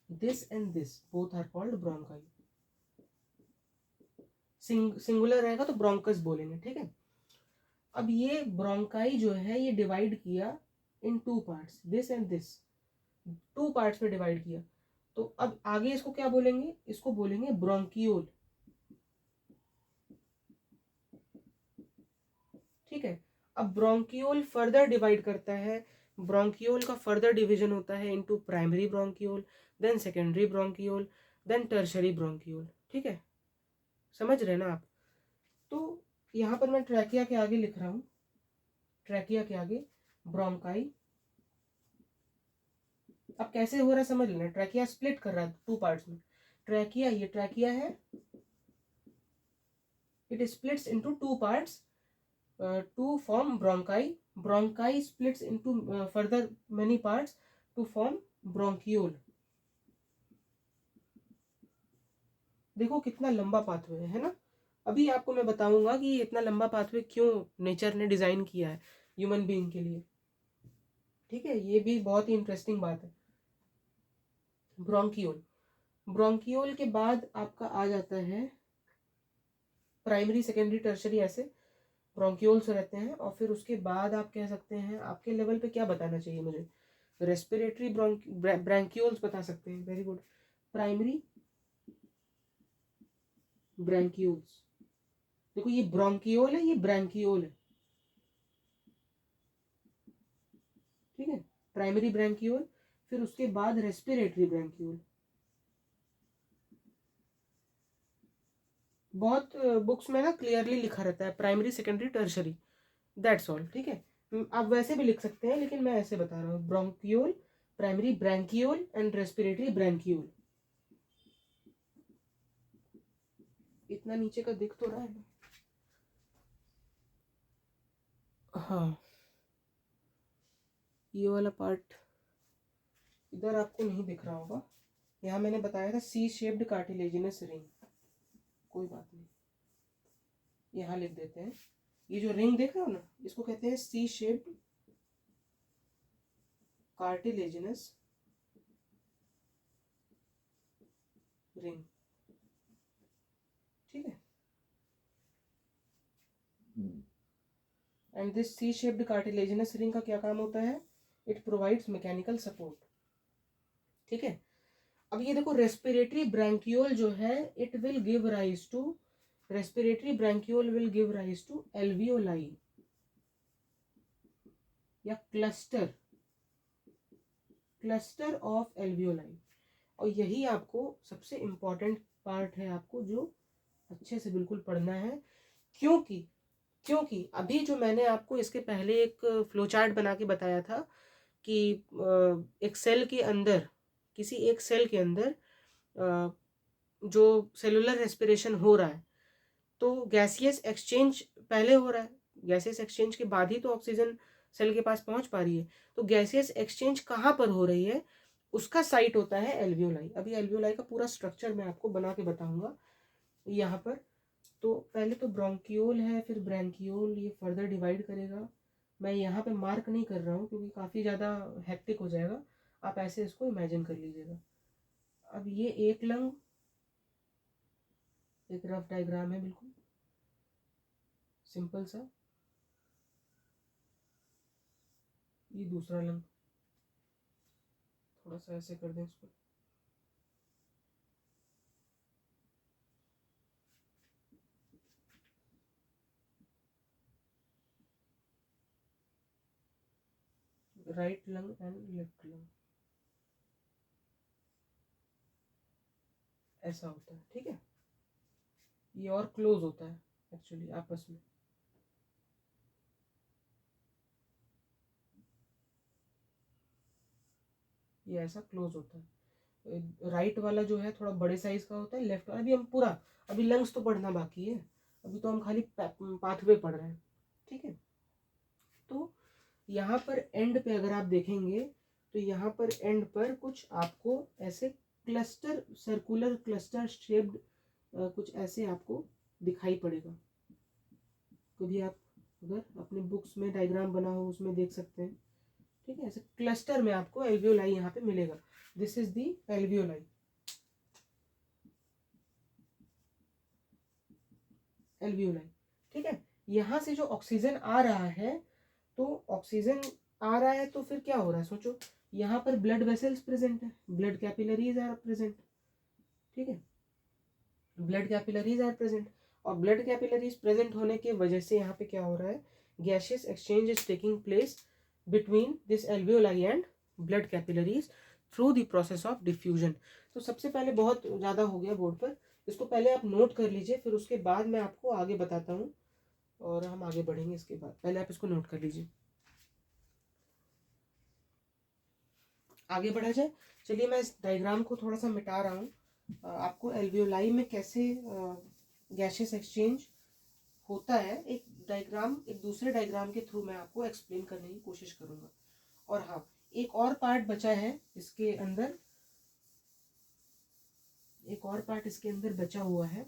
this and this both are called bronchi. Singular रहेगा तो ब्रोंकस बोलेंगे। ठीक है, अब ये ब्रोंकाई जो है ये डिवाइड किया in two parts, this and this, two parts में डिवाइड किया। तो अब आगे इसको क्या बोलेंगे, इसको बोलेंगे ब्रोंकियोल। ठीक है, अब ब्रोंकियोल फर्दर डिवाइड करता है, ब्रोंकियोल का फर्दर डिवीजन होता है into primary bronchiole, then secondary bronchiole, then tertiary bronchiole. ठीक है, समझ रहे ना आप। तो यहाँ पर मैं ट्रैकिया के आगे लिख रहा हूँ, ट्रैकिया के आगे ब्रोंकाई। अब कैसे हो रहा है समझ लेना, ट्रैकिया स्प्लिट कर रहा है टू पार्ट्स में। ट्रैकिया, ये ट्रैकिया है, it splits into two parts to form bronchi. Bronchi splits into further many parts to form bronchiole. देखो कितना लंबा पाथवे है ना। अभी आपको मैं बताऊंगा कि इतना लंबा पाथवे क्यों नेचर ने डिजाइन किया है ह्यूमन बीइंग के लिए। ठीक है, ये भी बहुत ही इंटरेस्टिंग बात है। ब्रोंकियोल, ब्रोंकियोल के बाद आपका आ जाता है प्राइमरी, सेकेंडरी, टर्शरी, ऐसे ब्रोंकियोल्स रहते हैं। और फिर उसके बाद आप कह सकते हैं, आपके लेवल पे क्या बताना चाहिए मुझे, रेस्पिरेटरी ब्रैंकियोल्स बता सकते हैं। Very good, primary bronchioles. देखो ये ब्रोंकियोल है, ये ब्रैंकियोल है। ठीक है, प्राइमरी ब्रैंकियोल, फिर उसके बाद रेस्पिरेटरी ब्रैंकियोल। बहुत बुक्स में ना क्लियरली लिखा रहता है primary, secondary, tertiary, that's all. ठीक है, आप वैसे भी लिख सकते हैं, लेकिन मैं ऐसे बता रहा हूँ, ब्रोंकियोल, प्राइमरी ब्रैंकियोल एंड रेस्पिरेटरी ब्रैंकियोल। इतना नीचे का दिख तो रहा है। हाँ, ये वाला पार्ट इधर आपको नहीं दिख रहा होगा। यहाँ मैंने बताया था सी शेप्ड कार्टिलेजिनस रिंग, कोई बात नहीं, यहाँ लिख देते हैं। ये जो रिंग देख रहे हो ना, इसको कहते हैं सी शेप्ड कार्टिलेजिनस रिंग। ठीक है, and this C shaped cartilaginous ring का क्या काम होता है, इट प्रोवाइड्स मैकेनिकल सपोर्ट। ठीक है, अब ये देखो रेस्पिरेटरी ब्रैंकियोल जो है, it will give rise to, respiratory bronchiole will give rise to alveoli या क्लस्टर, क्लस्टर ऑफ एल्वियोलाई। और यही आपको सबसे इंपॉर्टेंट पार्ट है, आपको जो अच्छे से बिल्कुल पढ़ना है। क्योंकि क्योंकि अभी जो मैंने आपको इसके पहले एक फ्लो चार्ट बना के बताया था कि एक सेल के अंदर, किसी एक सेल के अंदर जो सेलुलर रेस्पिरेशन हो रहा है, तो गैसियस एक्सचेंज पहले हो रहा है, गैसियस एक्सचेंज के बाद ही तो ऑक्सीजन सेल के पास पहुंच पा रही है। तो गैसियस एक्सचेंज कहाँ पर हो रही है, उसका साइट होता है एल्वियोलाई। अभी एल्वियोलाई का पूरा स्ट्रक्चर मैं आपको बना के बताऊंगा यहाँ पर। तो पहले तो ब्रोंकियोल है, फिर ब्रैंकियोल, ये फर्दर डिवाइड करेगा। मैं यहाँ पे मार्क नहीं कर रहा हूँ क्योंकि काफ़ी ज़्यादा हेक्टिक हो जाएगा, आप ऐसे इसको इमेजिन कर लीजिएगा। अब ये एक लंग, एक रफ डायग्राम है बिल्कुल सिंपल सा। ये दूसरा लंग, थोड़ा सा ऐसे कर दें इसको। Right lung and left lung, ऐसा होता है। ठीक है, ये और क्लोज होता है एक्चुअली आपस में। ये ऐसा क्लोज होता है। राइट वाला जो है थोड़ा बड़े साइज का होता है, लेफ्ट वाला, अभी हम पूरा, अभी लंग्स तो पढ़ना बाकी है, अभी तो हम खाली पाथवे पढ़ रहे हैं। ठीक है, तो यहाँ पर एंड पे अगर आप देखेंगे, तो यहाँ पर एंड पर कुछ आपको ऐसे क्लस्टर, सर्कुलर क्लस्टर शेप्ड कुछ ऐसे आपको दिखाई पड़ेगा। कभी आप अगर अपने बुक्स में डायग्राम बना हो उसमें देख सकते हैं। ठीक है, ऐसे क्लस्टर में आपको एल्वियोलाई यहाँ पे मिलेगा। This is the alveoli, alveoli. ठीक है, यहाँ से जो ऑक्सीजन आ रहा है, तो ऑक्सीजन आ रहा है तो फिर क्या हो रहा है सोचो, यहाँ पर ब्लड वेसल्स प्रेजेंट है, ब्लड कैपिलरीज आर प्रेजेंट, ठीक है, ब्लड कैपिलरीज आर प्रेजेंट। और ब्लड कैपिलरीज प्रेजेंट होने की वजह से यहाँ पे क्या हो रहा है, gaseous exchange is taking place between this alveoli and blood capillaries through the process of diffusion. तो सबसे पहले बहुत ज़्यादा हो गया बोर्ड पर, इसको पहले आप नोट कर लीजिए, फिर उसके बाद मैं आपको आगे बताता हूँ और हम आगे बढ़ेंगे इसके बाद। पहले आप इसको नोट कर लीजिए, आगे बढ़ा जाए। चलिए मैं इस डायग्राम को थोड़ा सा मिटा रहा हूँ, आपको एल्वियोलाई में कैसे गैसियस एक्सचेंज होता है एक डायग्राम, एक दूसरे डायग्राम के थ्रू मैं आपको एक्सप्लेन करने की कोशिश करूंगा। और हाँ, एक और पार्ट बचा है इसके अंदर, एक और पार्ट इसके अंदर बचा हुआ है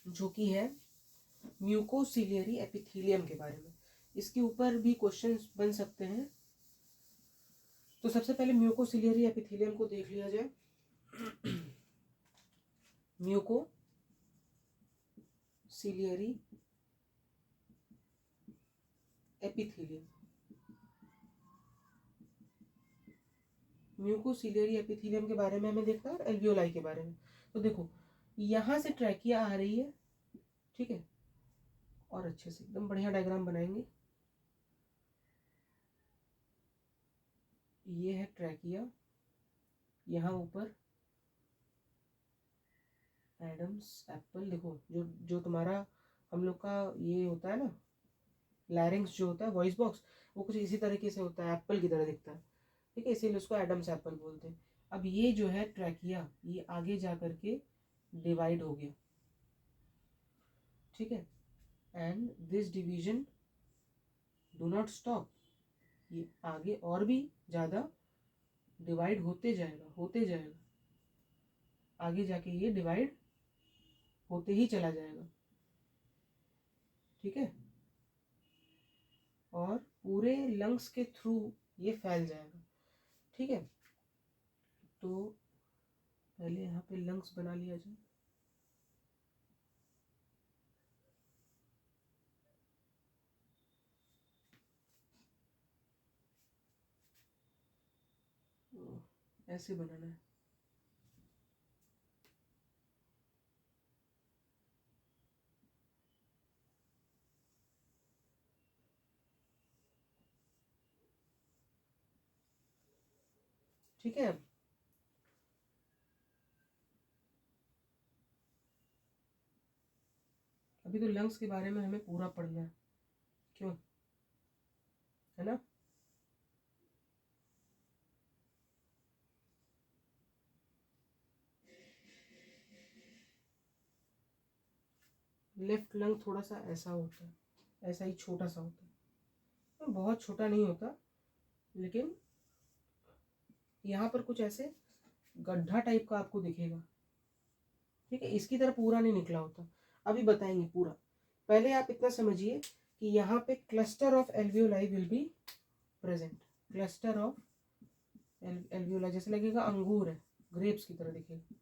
जो कि है म्यूकोसिलियरी एपिथेलियम के बारे में। इसके ऊपर भी क्वेश्चंस बन सकते हैं। तो सबसे पहले म्यूकोसिलियरी एपिथेलियम को देख लिया जाए। म्यूकोसिलियरी एपिथेलियम, म्यूकोसिलियरी एपिथेलियम के बारे में हमें देखना है, एल्वियोलाई के बारे में। तो देखो यहाँ से ट्रैकिया आ रही है, ठीक है, और अच्छे से एकदम बढ़िया डायग्राम बनाएंगे। ये है ट्रैकिया, यहाँ ऊपर एडम्स एप्पल। देखो जो जो तुम्हारा हम लोग का ये होता है ना, लैरिंग्स जो होता है, वॉइस बॉक्स, वो कुछ इसी तरीके से होता है, एप्पल की तरह दिखता है, ठीक है, इसीलिए उसको एडम्स एप्पल बोलते हैं। अब ये जो है ट्रैकिया, ये आगे जा करके डिवाइड हो गया, ठीक है, and this division do not stop, ये आगे और भी ज़्यादा डिवाइड होते जाएगा, होते जाएगा, आगे जाके ये डिवाइड होते ही चला जाएगा, ठीक है, और पूरे लंग्स के थ्रू ये फैल जाएगा, ठीक है। तो पहले यहाँ पे लंग्स बना लिया जाए। ऐसे बनाना है, ठीक है। अभी तो लंग्स के बारे में हमें पूरा पढ़ना है, क्यों, है ना। लेफ्ट लंग थोड़ा सा ऐसा होता है, ऐसा ही छोटा सा होता है, बहुत छोटा नहीं होता, लेकिन यहाँ पर कुछ ऐसे गड्ढा टाइप का आपको दिखेगा, ठीक है, इसकी तरह पूरा नहीं निकला होता। अभी बताएंगे पूरा, पहले आप इतना समझिए कि यहाँ पे cluster of alveoli will be present, cluster of alveoli, जैसे लगेगा अंगूर है, ग्रेप्स की तरह दिखेगा,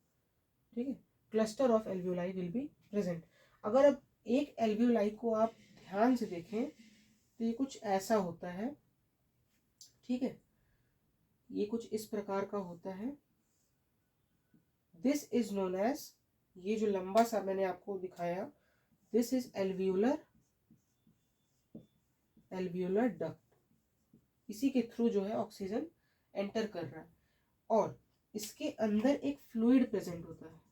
ठीक है, cluster of alveoli will be present. अगर अब एक एल्वियोलाई को आप ध्यान से देखें तो ये कुछ ऐसा होता है, ठीक है, ये कुछ इस प्रकार का होता है। दिस इज नोन एज, ये जो लंबा सा मैंने आपको दिखाया, this is alveolar, alveolar duct, इसी के थ्रू जो है ऑक्सीजन एंटर कर रहा है, और इसके अंदर एक फ्लूइड प्रेजेंट होता है,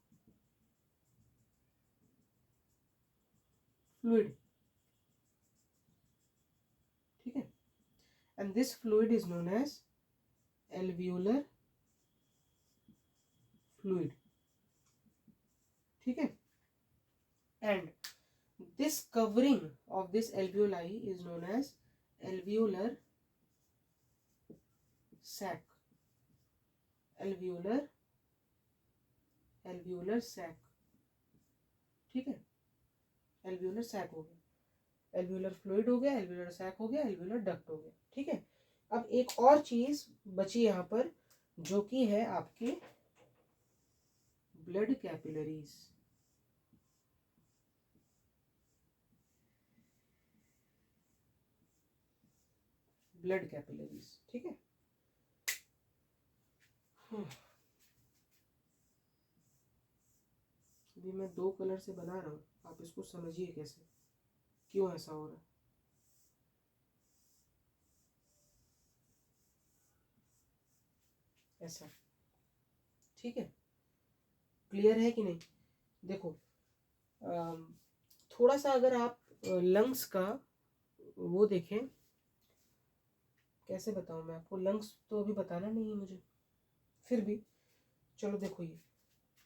फ्लूइड, ठीक है, and this fluid is known as alveolar fluid, ठीक है, and this covering of this alveoli is known as alveolar sac, alveolar sac, ठीक है, alveolar sac हो गया, alveolar fluid हो गया, alveolar sac हो गया, alveolar duct हो गया, ठीक है। अब एक और चीज बची यहाँ पर जो कि है आपके ब्लड कैपिलरीज, ब्लड कैपिलरीज, ठीक है, अभी मैं 2 कलर से बना रहा हूँ, आप इसको समझिए कैसे, क्यों ऐसा हो रहा है। ऐसा, ठीक है, क्लियर है कि नहीं। देखो थोड़ा सा अगर आप लंग्स का वो देखें, कैसे बताऊं मैं आपको, लंग्स तो अभी बताना नहीं है मुझे, फिर भी चलो देखो, ये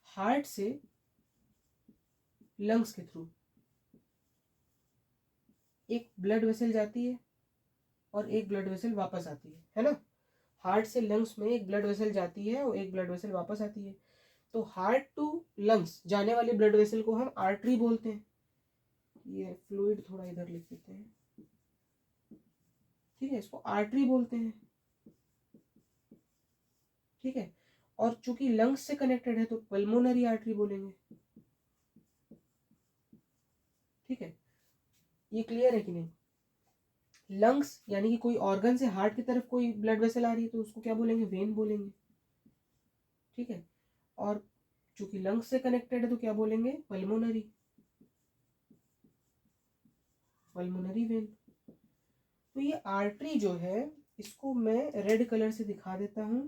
हार्ट से लंग्स के थ्रू एक ब्लड वेसल जाती है और एक ब्लड वेसल वापस आती है ना। हार्ट से लंग्स में एक ब्लड वेसल जाती है और एक ब्लड वेसल वापस आती है। तो हार्ट टू लंग्स जाने वाली ब्लड वेसल को हम आर्टरी बोलते हैं। ये फ्लूइड थोड़ा इधर लिख देते हैं, ठीक है, इसको आर्टरी बोलते हैं, ठीक है। और चूंकि लंग्स से कनेक्टेड है तो पल्मोनरी आर्टरी बोलेंगे, ठीक है। ये क्लियर है कि नहीं। लंग्स यानी कि कोई ऑर्गन से हार्ट की तरफ कोई ब्लड वेसल आ रही है तो उसको क्या बोलेंगे, वेन बोलेंगे, ठीक है। और चूंकि लंग्स से कनेक्टेड है तो क्या बोलेंगे, पल्मोनरी, पल्मोनरी वेन। तो ये आर्टरी जो है इसको मैं रेड कलर से दिखा देता हूं,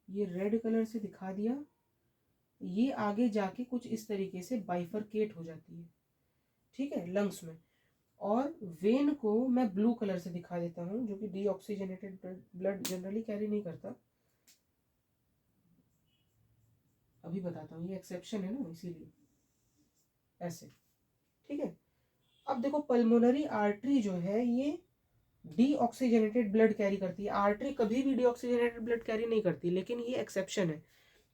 ये रेड कलर से दिखा दिया। ये आगे जाके कुछ इस तरीके से बाइफरकेट हो जाती है, ठीक है, लंग्स में। और वेन को मैं ब्लू कलर से दिखा देता हूँ, जो कि डीऑक्सीजनेटेड ब्लड जनरली कैरी नहीं करता। अभी बताता हूँ, ये एक्सेप्शन है ना, इसीलिए ऐसे, ठीक है। अब देखो पल्मोनरी आर्टरी जो है ये डीऑक्सीजनेटेड ब्लड कैरी करती है। आर्टरी कभी भी डीऑक्सीजनेटेड ब्लड कैरी नहीं करती, लेकिन ये एक्सेप्शन है।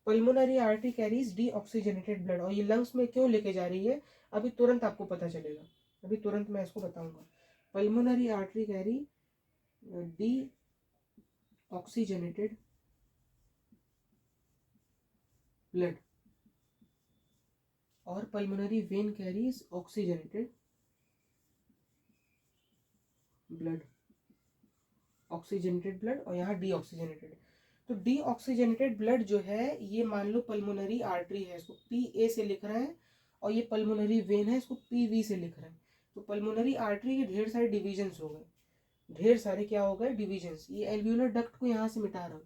Pulmonary artery carries deoxygenated blood. और ये लंग्स में क्यों लेके जा रही है, अभी तुरंत आपको पता चलेगा, अभी तुरंत मैं इसको बताऊंगा। Pulmonary artery carry deoxygenated blood और pulmonary vein carries oxygenated blood, oxygenated blood और यहाँ डीऑक्सीजनेटेड। तो डीऑक्सीजनेटेड ब्लड जो है ये मान लो पल्मोनरी आर्टरी है, इसको पी से लिख रहे हैं, और ये पल्मोनरी वेन है, इसको पी से लिख रहे हैं। तो पल्मोनरी आर्टरी के ढेर सारे डिविजन्स हो गए, ढेर सारे क्या हो गए, डिविजन्स। ये एल्व्यूलर डक्ट को यहाँ से मिटा रहा हूँ,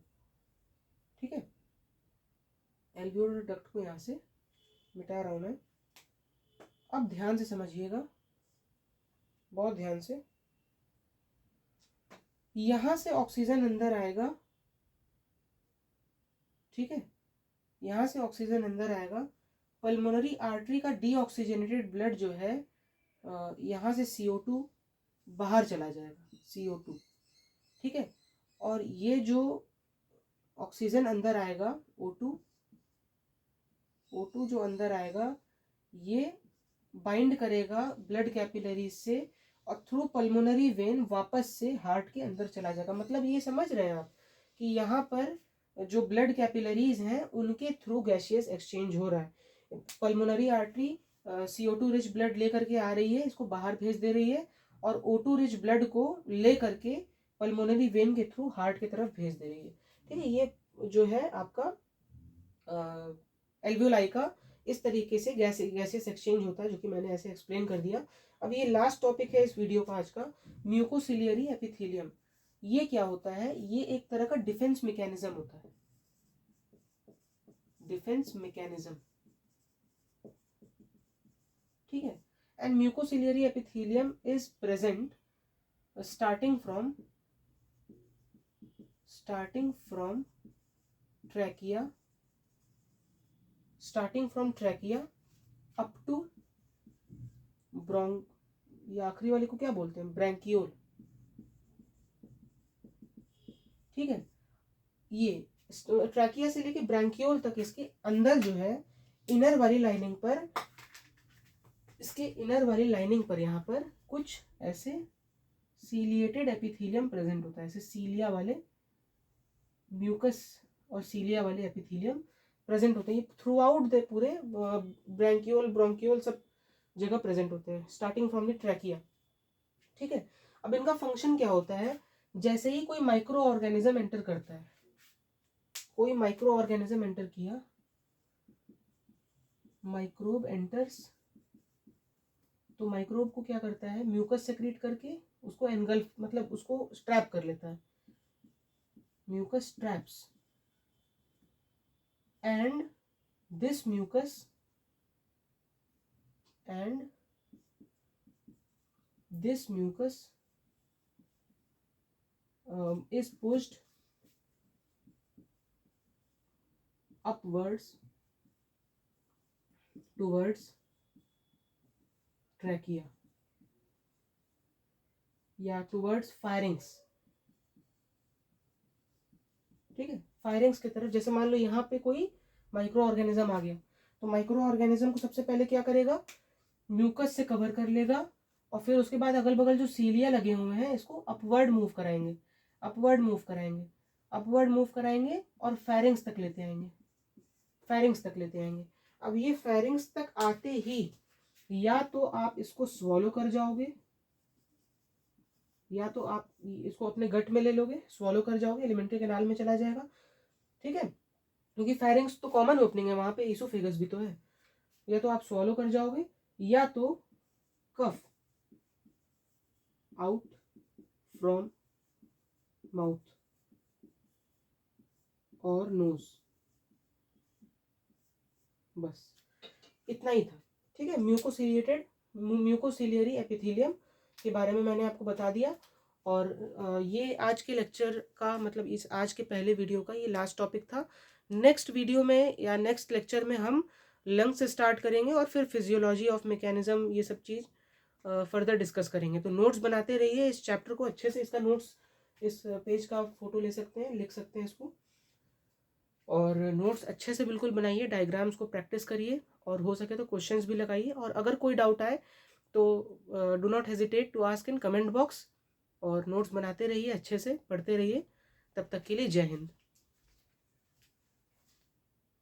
ठीक है, एल्व्यूलर डक्ट को यहाँ से मिटा रहा हूँ मैं। अब ध्यान से समझिएगा, बहुत ध्यान से। यहां से ऑक्सीजन अंदर आएगा, ठीक है, यहां से ऑक्सीजन अंदर आएगा। पल्मोनरी आर्टरी का डीऑक्सीजनेटेड ब्लड जो है यहाँ से CO2 बाहर चला जाएगा, CO2, ठीक है। और ये जो ऑक्सीजन अंदर आएगा O2 जो अंदर आएगा ये बाइंड करेगा ब्लड कैपिलरीज से और थ्रू पल्मोनरी वेन वापस से हार्ट के अंदर चला जाएगा। मतलब ये समझ रहे हैं आप कि यहाँ पर जो ब्लड कैपिलरीज हैं उनके थ्रू गैसियस एक्सचेंज हो रहा है। Pulmonary artery CO2 rich blood लेकर के आ रही है, इसको बाहर भेज दे रही है, और O2 रिच ब्लड को ले करके पल्मोनरी वेन के थ्रू हार्ट की तरफ भेज दे रही है, ठीक है। ये जो है आपका एल्वियोलाई का इस तरीके से गैसेस एक्सचेंज होता है, जो कि मैंने ऐसे एक्सप्लेन कर दिया। अब ये लास्ट टॉपिक है इस वीडियो का आज का, म्यूकोसिलियरी एपिथेलियम। ये क्या होता है, ये एक तरह का डिफेंस मैकेनिज्म होता है, डिफेंस मैकेनिज्म, ठीक है। And mucociliary epithelium is present starting from trachea, up to bronchi, ये आखिरी वाले को क्या बोलते हैं, ब्रैंकियोल, ठीक है। ये ट्रैकिया से लेके ब्रैंकियोल तक इसके अंदर जो है इनर वाली लाइनिंग पर, इसके इनर वाली लाइनिंग पर यहाँ पर कुछ ऐसे सीलिएटेड एपिथेलियम प्रेजेंट होता है, ऐसे सीलिया वाले म्यूकस और सीलिया वाले एपिथेलियम प्रेजेंट होते हैं। ये थ्रू आउट द पूरे ब्रैंकियोल ब्रोंकियोल सब जगह प्रेजेंट होते हैं, स्टार्टिंग फ्रॉम द ट्रैकिया, ठीक है। अब इनका फंक्शन क्या होता है, जैसे ही कोई माइक्रो ऑर्गेनिज्म एंटर करता है, कोई माइक्रो ऑर्गेनिज्म एंटर किया, माइक्रोब एंटर्स, तो माइक्रोब को क्या करता है, म्यूकस सेक्रेट करके उसको एनगल्फ, मतलब उसको स्ट्रैप कर लेता है, mucus traps, and this mucus is pushed upwards towards trachea या towards pharynx, ठीक है, फायरिंग्स की तरफ। जैसे मान लो यहाँ पे कोई माइक्रो ऑर्गेनिज्म आ गया, तो माइक्रो ऑर्गेनिज्म को सबसे पहले क्या करेगा, म्यूकस से कवर कर लेगा, और फिर उसके बाद अगल बगल जो सीलिया लगे हुए हैं इसको अपवर्ड मूव कराएंगे, अपवर्ड मूव कराएंगे, अपवर्ड मूव कराएंगे और फेरिंग्स तक लेते आएंगे, फेरिंग्स तक लेते आएंगे। अब ये फेरिंग्स तक आते ही या तो आप इसको स्वॉलो कर जाओगे, या तो आप इसको अपने गट में ले लोगे, स्वॉलो कर जाओगे, एलिमेंट्री कैनाल में चला जाएगा, ठीक है, क्योंकि फेरिंग्स तो कॉमन ओपनिंग है, वहां पे इसोफेगस भी तो है। या तो आप स्वॉलो कर जाओगे, या तो कफ आउट फ्रॉम माउथ और नोज, बस इतना ही था, ठीक है। म्यूकोसिलियरी एपिथेलियम के बारे में मैंने आपको बता दिया। और ये आज के लेक्चर का, मतलब इस आज के पहले वीडियो का ये लास्ट टॉपिक था। नेक्स्ट वीडियो में या नेक्स्ट लेक्चर में हम लंग्स से स्टार्ट करेंगे और फिर फिजियोलॉजी ऑफ मैकेनिज्म, ये सब चीज़ फर्दर डिस्कस करेंगे। तो नोट्स बनाते रहिए इस चैप्टर को अच्छे से, इसका नोट्स, इस पेज का फोटो ले सकते हैं, लिख सकते हैं इसको, और नोट्स अच्छे से बिल्कुल बनाइए, डायग्राम्स को प्रैक्टिस करिए, और हो सके तो क्वेश्चंस भी लगाइए। और अगर कोई डाउट आए तो do not hesitate to ask in comment box, और नोट्स बनाते रहिए, अच्छे से पढ़ते रहिए। तब तक के लिए जय हिंद।